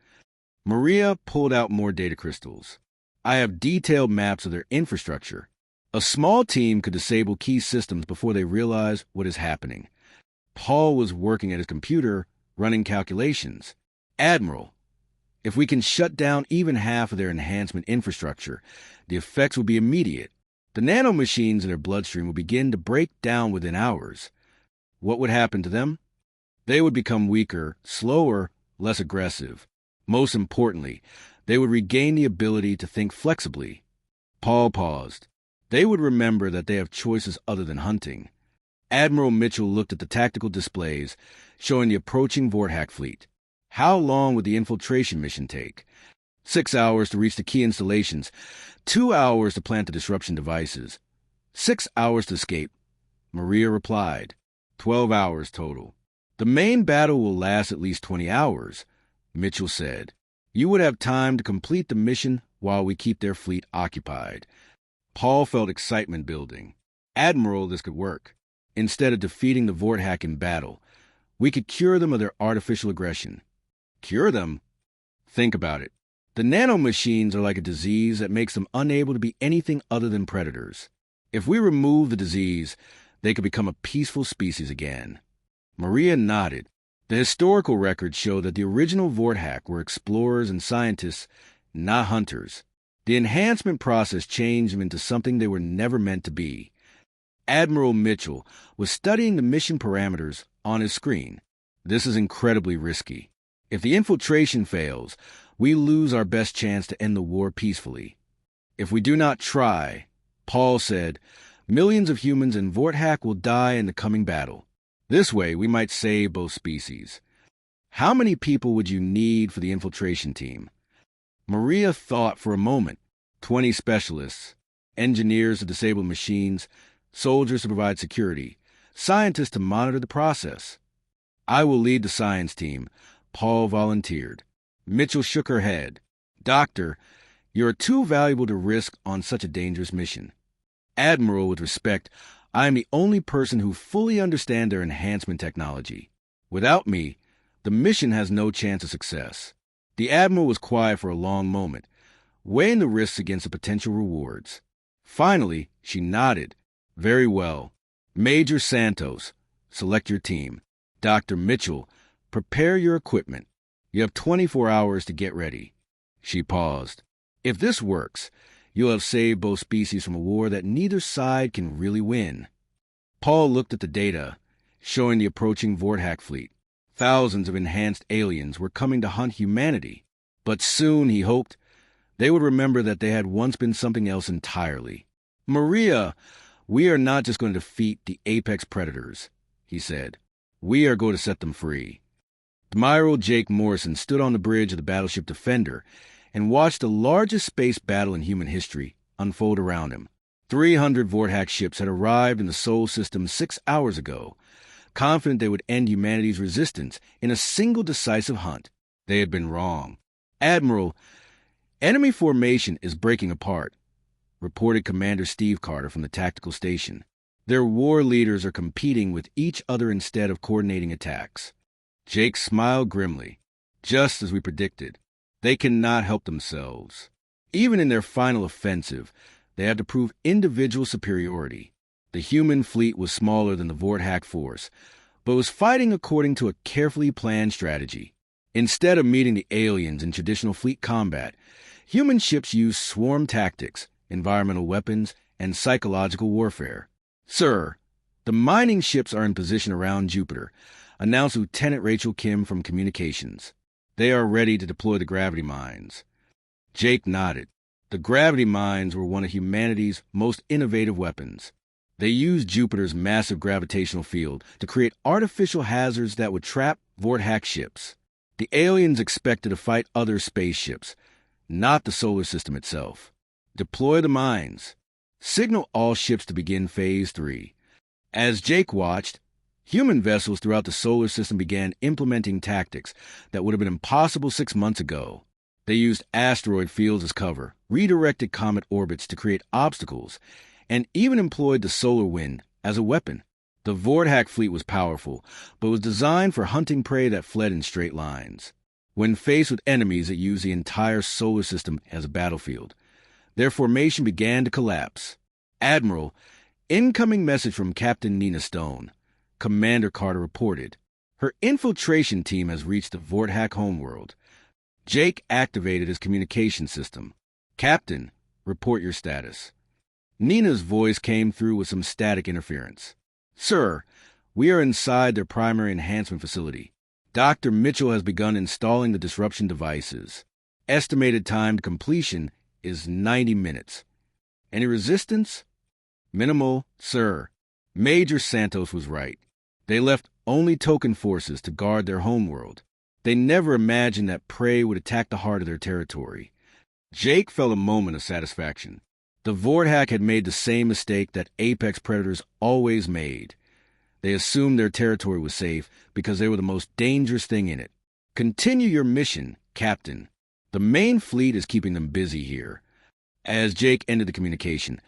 Maria pulled out more data crystals. I have detailed maps of their infrastructure. A small team could disable key systems before they realize what is happening. Paul was working at his computer, running calculations. Admiral, if we can shut down even half of their enhancement infrastructure, the effects will be immediate. The nanomachines in their bloodstream would begin to break down within hours. What would happen to them? They would become weaker, slower, less aggressive. Most importantly, they would regain the ability to think flexibly. Paul paused. They would remember that they have choices other than hunting. Admiral Mitchell looked at the tactical displays, showing the approaching Vorhack fleet. How long would the infiltration mission take? 6 hours to reach the key installations, 2 hours to plant the disruption devices, 6 hours to escape. Maria replied, 12 hours total. The main battle will last at least 20 hours, Mitchell said. You would have time to complete the mission while we keep their fleet occupied. Paul felt excitement building. Admiral, this could work. Instead of defeating the Vorhack in battle, we could cure them of their artificial aggression. Cure them? Think about it. The nanomachines are like a disease that makes them unable to be anything other than predators. If we remove the disease, they could become a peaceful species again. Maria nodded. The historical records show that the original Vorhack were explorers and scientists, not hunters. The enhancement process changed them into something they were never meant to be. Admiral Mitchell was studying the mission parameters on his screen. This is incredibly risky. If the infiltration fails, we lose our best chance to end the war peacefully. If we do not try, Paul said, millions of humans in Vorhack will die in the coming battle. This way, we might save both species. How many people would you need for the infiltration team? Maria thought for a moment. 20 specialists, engineers to disable machines, soldiers to provide security, scientists to monitor the process. I will lead the science team, Paul volunteered. Mitchell shook her head. Doctor, you are too valuable to risk on such a dangerous mission. Admiral, with respect, I am the only person who fully understands their enhancement technology. Without me, the mission has no chance of success. The Admiral was quiet for a long moment, weighing the risks against the potential rewards. Finally, she nodded. Very well. Major Santos, select your team. Dr. Mitchell, prepare your equipment. You have 24 hours to get ready. She paused. If this works, you'll have saved both species from a war that neither side can really win. Paul looked at the data, showing the approaching Vorhack fleet. Thousands of enhanced aliens were coming to hunt humanity. But soon, he hoped, they would remember that they had once been something else entirely. Maria, we are not just going to defeat the apex predators, he said. We are going to set them free. Admiral Jake Morrison stood on the bridge of the battleship Defender and watched the largest space battle in human history unfold around him. 300 Vorhack ships had arrived in the Sol system 6 hours ago, confident they would end humanity's resistance in a single decisive hunt. They had been wrong. Admiral, enemy formation is breaking apart, reported Commander Steve Carter from the tactical station. Their war leaders are competing with each other instead of coordinating attacks. Jake smiled grimly. Just as we predicted. They cannot help themselves. Even in their final offensive, they had to prove individual superiority. The human fleet was smaller than the Vorhack force, but was fighting according to a carefully planned strategy. Instead of meeting the aliens in traditional fleet combat, human ships used swarm tactics, environmental weapons, and psychological warfare. Sir, the mining ships are in position around Jupiter, announced Lieutenant Rachel Kim from Communications. They are ready to deploy the gravity mines. Jake nodded. The gravity mines were one of humanity's most innovative weapons. They used Jupiter's massive gravitational field to create artificial hazards that would trap Vorhack ships. The aliens expected to fight other spaceships, not the solar system itself. Deploy the mines. Signal all ships to begin Phase 3. As Jake watched, human vessels throughout the solar system began implementing tactics that would have been impossible 6 months ago. They used asteroid fields as cover, redirected comet orbits to create obstacles, and even employed the solar wind as a weapon. The Vorhack fleet was powerful, but was designed for hunting prey that fled in straight lines. When faced with enemies that used the entire solar system as a battlefield, their formation began to collapse. Admiral, incoming message from Captain Nina Stone, Commander Carter reported. Her infiltration team has reached the Vorhack homeworld. Jake activated his communication system. Captain, report your status. Nina's voice came through with some static interference. Sir, we are inside their primary enhancement facility. Dr. Mitchell has begun installing the disruption devices. Estimated time to completion is 90 minutes. Any resistance? Minimal, sir. Major Santos was right. They left only token forces to guard their homeworld. They never imagined that prey would attack the heart of their territory. Jake felt a moment of satisfaction. The Vorthack had made the same mistake that apex predators always made. They assumed their territory was safe because they were the most dangerous thing in it. Continue your mission, Captain. The main fleet is keeping them busy here. As Jake ended the communication,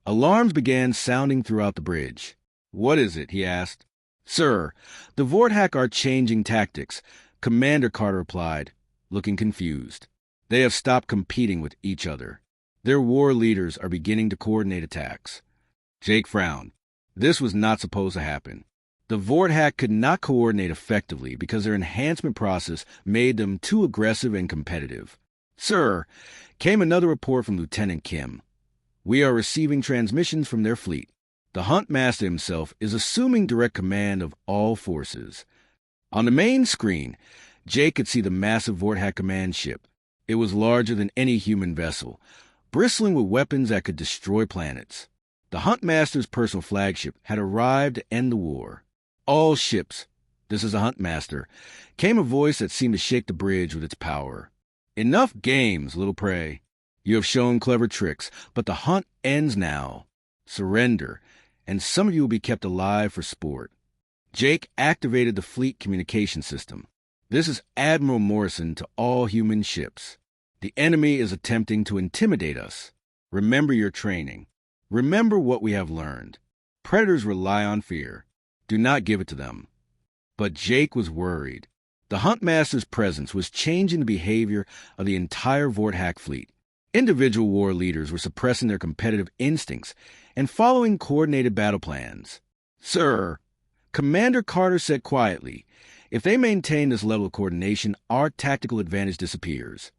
alarms began sounding throughout the bridge. What is it? He asked. Sir, the Vorthack are changing tactics, Commander Carter replied, looking confused. They have stopped competing with each other. Their war leaders are beginning to coordinate attacks. Jake frowned. This was not supposed to happen. The Vorthack could not coordinate effectively because their enhancement process made them too aggressive and competitive. Sir, came another report from Lieutenant Kim. We are receiving transmissions from their fleet. The Huntmaster himself is assuming direct command of all forces. On the main screen, Jake could see the massive Vorthack command ship. It was larger than any human vessel, bristling with weapons that could destroy planets. The Huntmaster's personal flagship had arrived to end the war. All ships, this is the Huntmaster, came a voice that seemed to shake the bridge with its power. Enough games, little prey. You have shown clever tricks, but the hunt ends now. Surrender, and some of you will be kept alive for sport. Jake activated the fleet communication system. This is Admiral Morrison to all human ships. The enemy is attempting to intimidate us. Remember your training. Remember what we have learned. Predators rely on fear. Do not give it to them. But Jake was worried. The Huntmaster's presence was changing the behavior of the entire Vorthack fleet. Individual war leaders were suppressing their competitive instincts and following coordinated battle plans. Sir, Commander Carter said quietly, if they maintain this level of coordination, our tactical advantage disappears.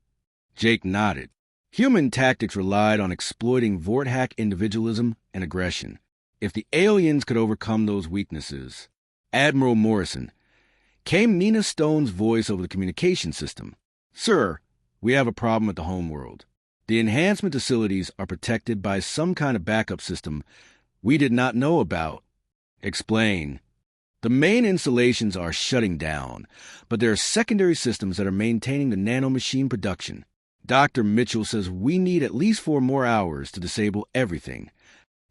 Jake nodded. Human tactics relied on exploiting Vorthack individualism and aggression. If the aliens could overcome those weaknesses. Admiral Morrison. Came Nina Stone's voice over the communication system. Sir, we have a problem at the homeworld. The enhancement facilities are protected by some kind of backup system we did not know about. Explain. The main installations are shutting down, but there are secondary systems that are maintaining the nanomachine production. Dr. Mitchell says we need at least 4 more hours to disable everything.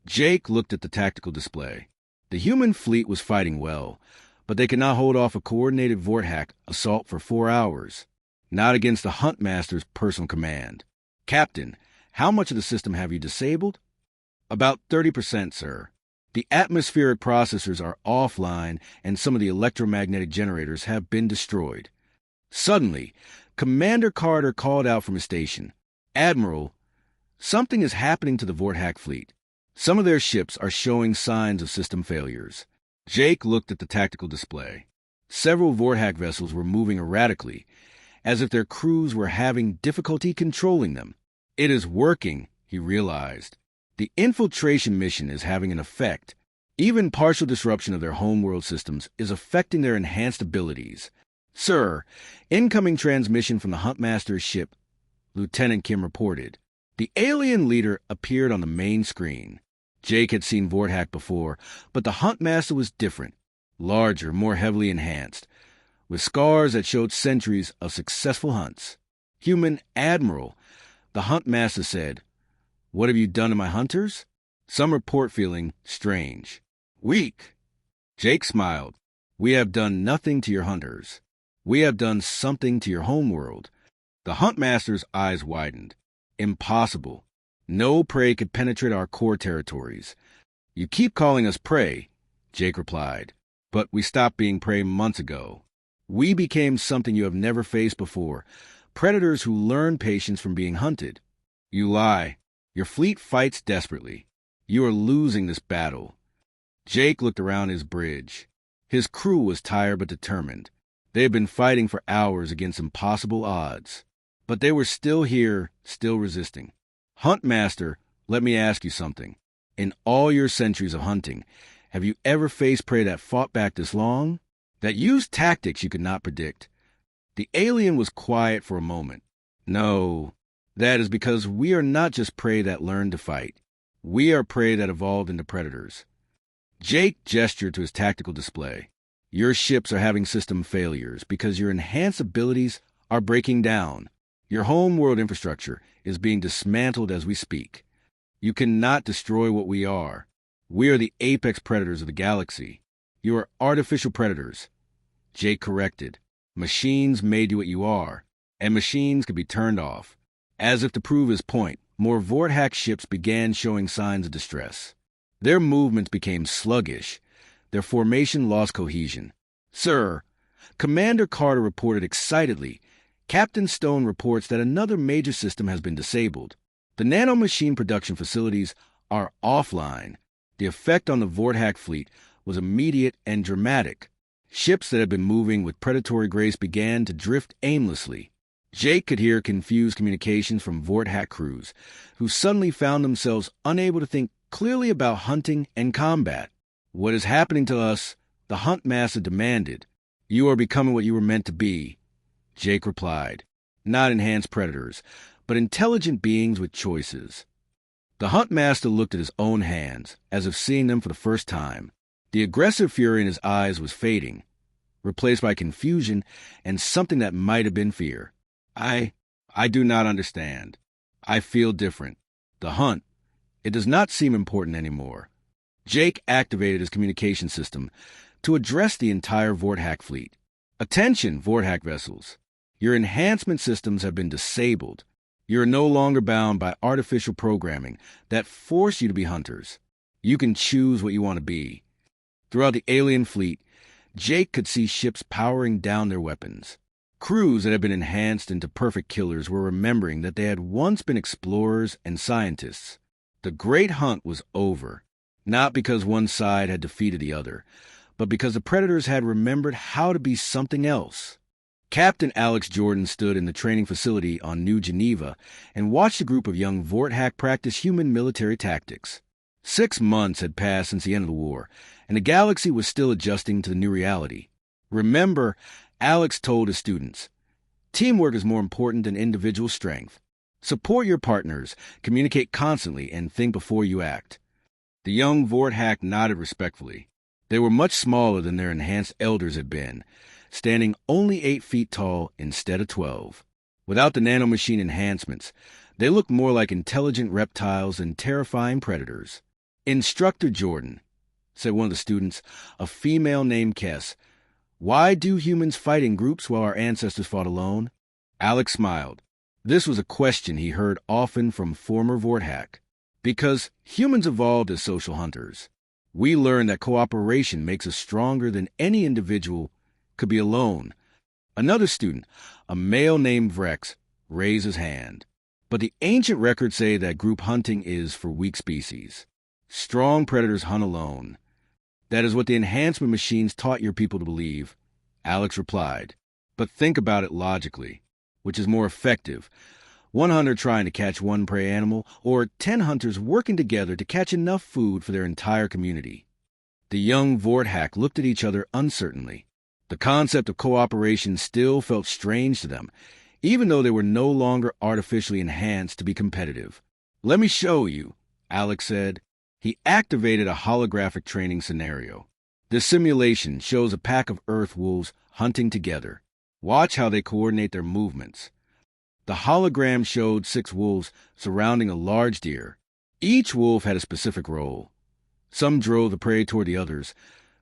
Jake looked at the tactical display. The human fleet was fighting well, but they could not hold off a coordinated Vorthack assault for 4 hours. Not against the Huntmaster's personal command. Captain, how much of the system have you disabled? About 30%, sir. The atmospheric processors are offline and some of the electromagnetic generators have been destroyed. Suddenly, Commander Carter called out from his station. Admiral, something is happening to the Vorthack fleet. Some of their ships are showing signs of system failures. Jake looked at the tactical display. Several Vorthack vessels were moving erratically, as if their crews were having difficulty controlling them. It is working, he realized. The infiltration mission is having an effect. Even partial disruption of their homeworld systems is affecting their enhanced abilities. Sir, incoming transmission from the Huntmaster's ship, Lieutenant Kim reported. The alien leader appeared on the main screen. Jake had seen Vorthack before, but the Huntmaster was different. Larger, more heavily enhanced, with scars that showed centuries of successful hunts. Human Admiral, the Huntmaster said. What have you done to my hunters? Some report feeling strange. Weak. Jake smiled. We have done nothing to your hunters. We have done something to your homeworld. The Huntmaster's eyes widened. Impossible. No prey could penetrate our core territories. You keep calling us prey, Jake replied. But we stopped being prey months ago. We became something you have never faced before. Predators who learn patience from being hunted. You lie. Your fleet fights desperately. You are losing this battle. Jake looked around his bridge. His crew was tired but determined. They had been fighting for hours against impossible odds. But they were still here, still resisting. Huntmaster, let me ask you something. In all your centuries of hunting, have you ever faced prey that fought back this long? That used tactics you could not predict? The alien was quiet for a moment. No, that is because we are not just prey that learned to fight. We are prey that evolved into predators. Jake gestured to his tactical display. Your ships are having system failures because your enhanced abilities are breaking down. Your homeworld infrastructure is being dismantled as we speak. You cannot destroy what we are. We are the apex predators of the galaxy. You are artificial predators. Jake corrected. Machines made you what you are, and machines could be turned off. As if to prove his point, more Vorthack ships began showing signs of distress. Their movements became sluggish. Their formation lost cohesion. Sir, Commander Carter reported excitedly. Captain Stone reports that another major system has been disabled. The nanomachine production facilities are offline. The effect on the Vorthack fleet was immediate and dramatic. Ships that had been moving with predatory grace began to drift aimlessly. Jake could hear confused communications from Vorthack crews, who suddenly found themselves unable to think clearly about hunting and combat. What is happening to us? The Huntmaster demanded. You are becoming what you were meant to be, Jake replied. Not enhanced predators, but intelligent beings with choices. The Huntmaster looked at his own hands, as if seeing them for the first time. The aggressive fury in his eyes was fading, replaced by confusion and something that might have been fear. I do not understand. I feel different. The hunt, it does not seem important anymore. Jake activated his communication system to address the entire Vorthack fleet. Attention, Vorthack vessels. Your enhancement systems have been disabled. You are no longer bound by artificial programming that force you to be hunters. You can choose what you want to be. Throughout the alien fleet, Jake could see ships powering down their weapons. Crews that had been enhanced into perfect killers were remembering that they had once been explorers and scientists. The great hunt was over, not because one side had defeated the other, but because the predators had remembered how to be something else. Captain Alex Jordan stood in the training facility on New Geneva and watched a group of young Vorthack practice human military tactics. 6 months had passed since the end of the war, and the galaxy was still adjusting to the new reality. Remember, Alex told his students, teamwork is more important than individual strength. Support your partners, communicate constantly, and think before you act. The young Vorthack nodded respectfully. They were much smaller than their enhanced elders had been, standing only 8 feet tall instead of 12. Without the nanomachine enhancements, they looked more like intelligent reptiles than terrifying predators. Instructor Jordan, said one of the students, a female named Kess, why do humans fight in groups while our ancestors fought alone? Alex smiled. This was a question he heard often from former Vorthack. Because humans evolved as social hunters. We learned that cooperation makes us stronger than any individual could be alone. Another student, a male named Vrex, raised his hand. But the ancient records say that group hunting is for weak species. Strong predators hunt alone. That is what the enhancement machines taught your people to believe, Alex replied. But think about it logically. Which is more effective? One hunter trying to catch one prey animal, or 10 hunters working together to catch enough food for their entire community? The young Vorthack looked at each other uncertainly. The concept of cooperation still felt strange to them, even though they were no longer artificially enhanced to be competitive. Let me show you, Alex said. He activated a holographic training scenario. This simulation shows a pack of Earth wolves hunting together. Watch how they coordinate their movements. The hologram showed 6 wolves surrounding a large deer. Each wolf had a specific role. Some drove the prey toward the others,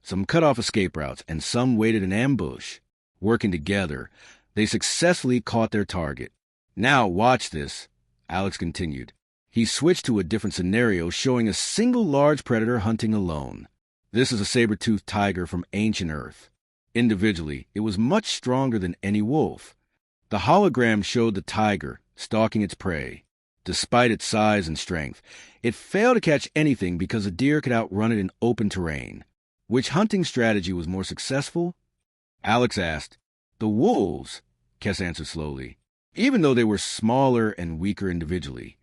some cut off escape routes, and some waited in ambush. Working together, they successfully caught their target. Now watch this, Alex continued. He switched to a different scenario showing a single large predator hunting alone. This is a saber-toothed tiger from ancient Earth. Individually, it was much stronger than any wolf. The hologram showed the tiger stalking its prey. Despite its size and strength, it failed to catch anything because the deer could outrun it in open terrain. Which hunting strategy was more successful? Alex asked. The wolves, Kess answered slowly, even though they were smaller and weaker individually.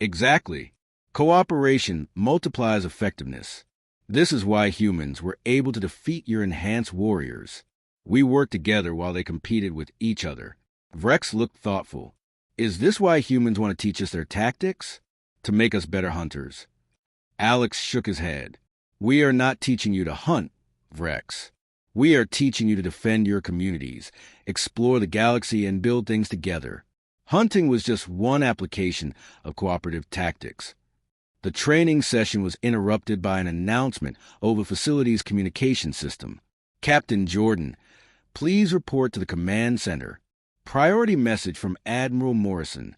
Exactly. Cooperation multiplies effectiveness. This is why humans were able to defeat your enhanced warriors. We worked together while they competed with each other. Vrex looked thoughtful. Is this why humans want to teach us their tactics? To make us better hunters. Alex shook his head. We are not teaching you to hunt, Vrex. We are teaching you to defend your communities, explore the galaxy, and build things together. Hunting was just one application of cooperative tactics. The training session was interrupted by an announcement over the facility's communication system. Captain Jordan, please report to the command center. Priority message from Admiral Morrison.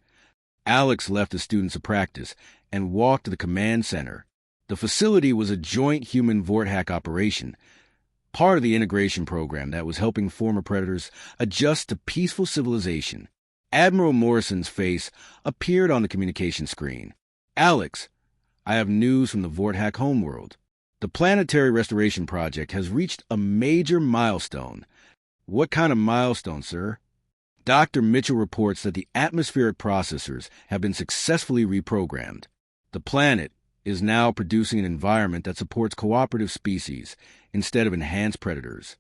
Alex left the students of practice and walked to the command center. The facility was a joint human Vorthack operation, part of the integration program that was helping former predators adjust to peaceful civilization. Admiral Morrison's face appeared on the communication screen. Alex, I have news from the Vorthack homeworld. The Planetary Restoration Project has reached a major milestone. What kind of milestone, sir? Dr. Mitchell reports that the atmospheric processors have been successfully reprogrammed. The planet is now producing an environment that supports cooperative species instead of enhanced predators.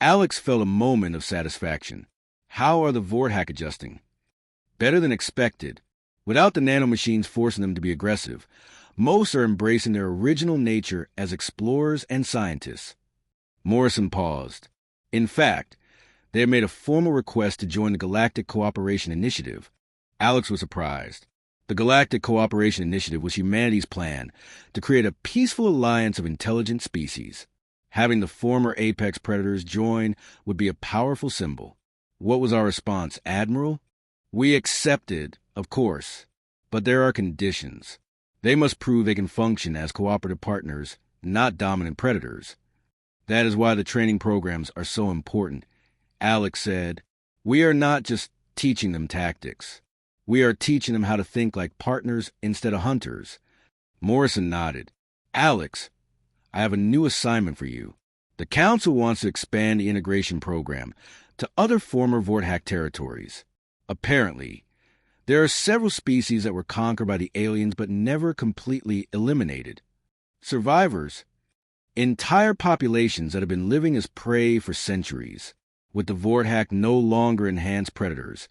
Alex felt a moment of satisfaction. How are the Vorthack adjusting? Better than expected. Without the nanomachines forcing them to be aggressive, most are embracing their original nature as explorers and scientists. Morrison paused. In fact, they had made a formal request to join the Galactic Cooperation Initiative. Alex was surprised. The Galactic Cooperation Initiative was humanity's plan to create a peaceful alliance of intelligent species. Having the former apex predators join would be a powerful symbol. What was our response, Admiral? We accepted, of course, but there are conditions. They must prove they can function as cooperative partners, not dominant predators. That is why the training programs are so important. Alex said, we are not just teaching them tactics. We are teaching them how to think like partners instead of hunters. Morrison nodded. Alex, I have a new assignment for you. The Council wants to expand the integration program to other former Vorthack territories. Apparently, there are several species that were conquered by the aliens but never completely eliminated. Survivors. Entire populations that have been living as prey for centuries. With the Vorthack no longer enhanced predators,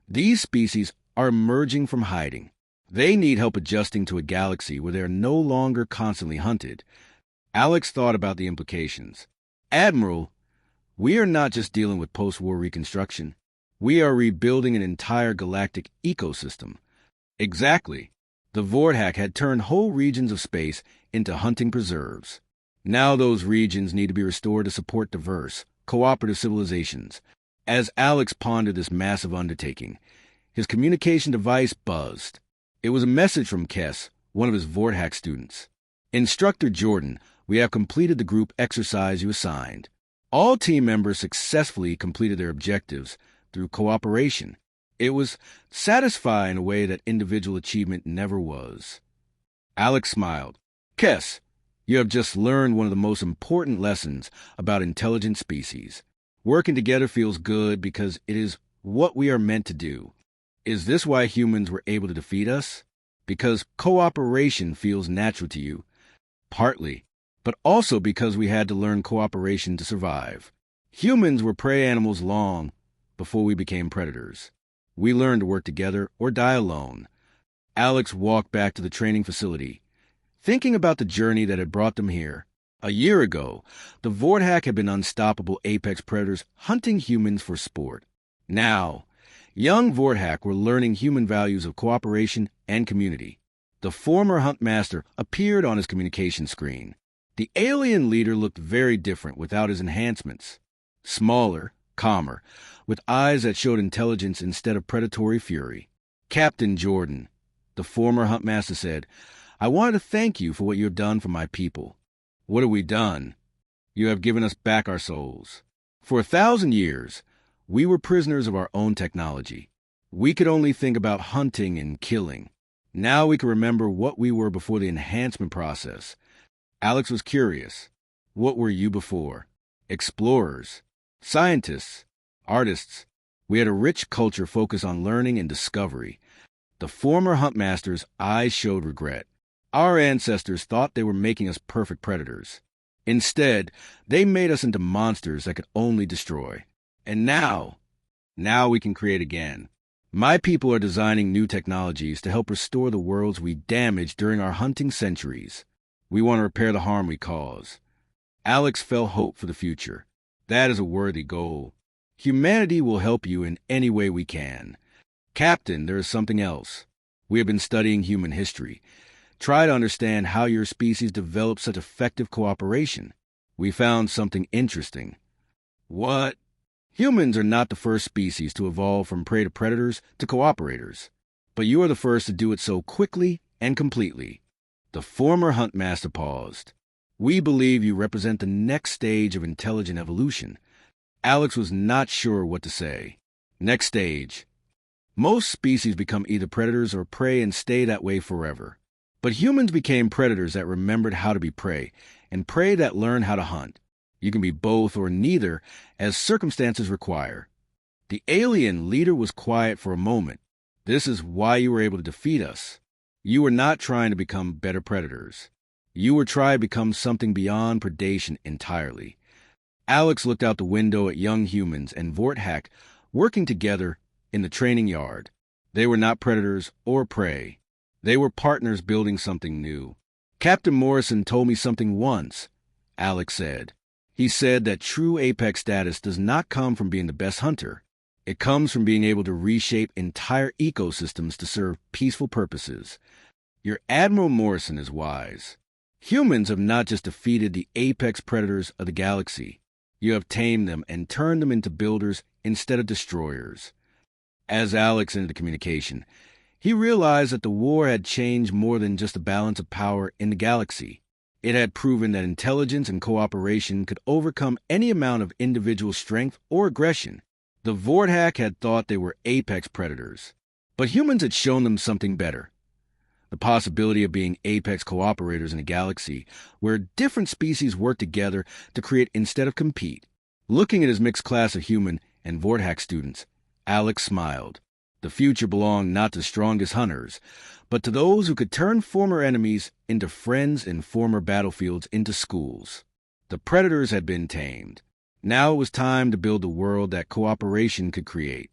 these species are emerging from hiding. They need help adjusting to a galaxy where they are no longer constantly hunted. Alex thought about the implications. Admiral, we are not just dealing with post-war reconstruction. We are rebuilding an entire galactic ecosystem. Exactly. The Vorthack had turned whole regions of space into hunting preserves. Now those regions need to be restored to support diverse, cooperative civilizations. As Alex pondered this massive undertaking, his communication device buzzed. It was a message from Kess, one of his Vorthack students. Instructor Jordan, we have completed the group exercise you assigned. All team members successfully completed their objectives through cooperation. It was satisfying in a way that individual achievement never was. Alex smiled. Kess, you have just learned one of the most important lessons about intelligent species. Working together feels good because it is what we are meant to do. Is this why humans were able to defeat us? Because cooperation feels natural to you. Partly, but also because we had to learn cooperation to survive. Humans were prey animals long before we became predators. We learned to work together or die alone. Alex walked back to the training facility, thinking about the journey that had brought them here. A year ago, the Vorthack had been unstoppable apex predators hunting humans for sport. Now, young Vorthack were learning human values of cooperation and community. The former Huntmaster appeared on his communication screen. The alien leader looked very different without his enhancements. Smaller, calmer, with eyes that showed intelligence instead of predatory fury. Captain Jordan, the former Huntmaster said, I wanted to thank you for what you have done for my people. What have we done? You have given us back our souls. For 1,000 years, we were prisoners of our own technology. We could only think about hunting and killing. Now we can remember what we were before the enhancement process. Alex was curious. What were you before? Explorers, scientists, artists. We had a rich culture focused on learning and discovery. The former Huntmaster's eyes showed regret. Our ancestors thought they were making us perfect predators. Instead, they made us into monsters that could only destroy. And now we can create again. My people are designing new technologies to help restore the worlds we damaged during our hunting centuries. We want to repair the harm we caused. Alex felt hope for the future. That is a worthy goal. Humanity will help you in any way we can. Captain, there is something else. We have been studying human history. Try to understand how your species developed such effective cooperation. We found something interesting. What? Humans are not the first species to evolve from prey to predators to cooperators. But you are the first to do it so quickly and completely. The former Huntmaster paused. We believe you represent the next stage of intelligent evolution. Alex was not sure what to say. Next stage. Most species become either predators or prey and stay that way forever. But humans became predators that remembered how to be prey, and prey that learned how to hunt. You can be both or neither, as circumstances require. The alien leader was quiet for a moment. This is why you were able to defeat us. You were not trying to become better predators. You were trying to become something beyond predation entirely. Alex looked out the window at young humans and Vorthak working together in the training yard. They were not predators or prey. They were partners building something new. Captain Morrison told me something once, Alex said. He said that true apex status does not come from being the best hunter. It comes from being able to reshape entire ecosystems to serve peaceful purposes. Your Admiral Morrison is wise. Humans have not just defeated the apex predators of the galaxy. You have tamed them and turned them into builders instead of destroyers. As Alex entered the communication, he realized that the war had changed more than just the balance of power in the galaxy. It had proven that intelligence and cooperation could overcome any amount of individual strength or aggression. The Vorthak had thought they were apex predators, but humans had shown them something better. The possibility of being apex cooperators in a galaxy where different species work together to create instead of compete. Looking at his mixed class of human and Vorthak students, Alex smiled. The future belonged not to the strongest hunters, but to those who could turn former enemies into friends and former battlefields into schools. The predators had been tamed. Now it was time to build the world that cooperation could create.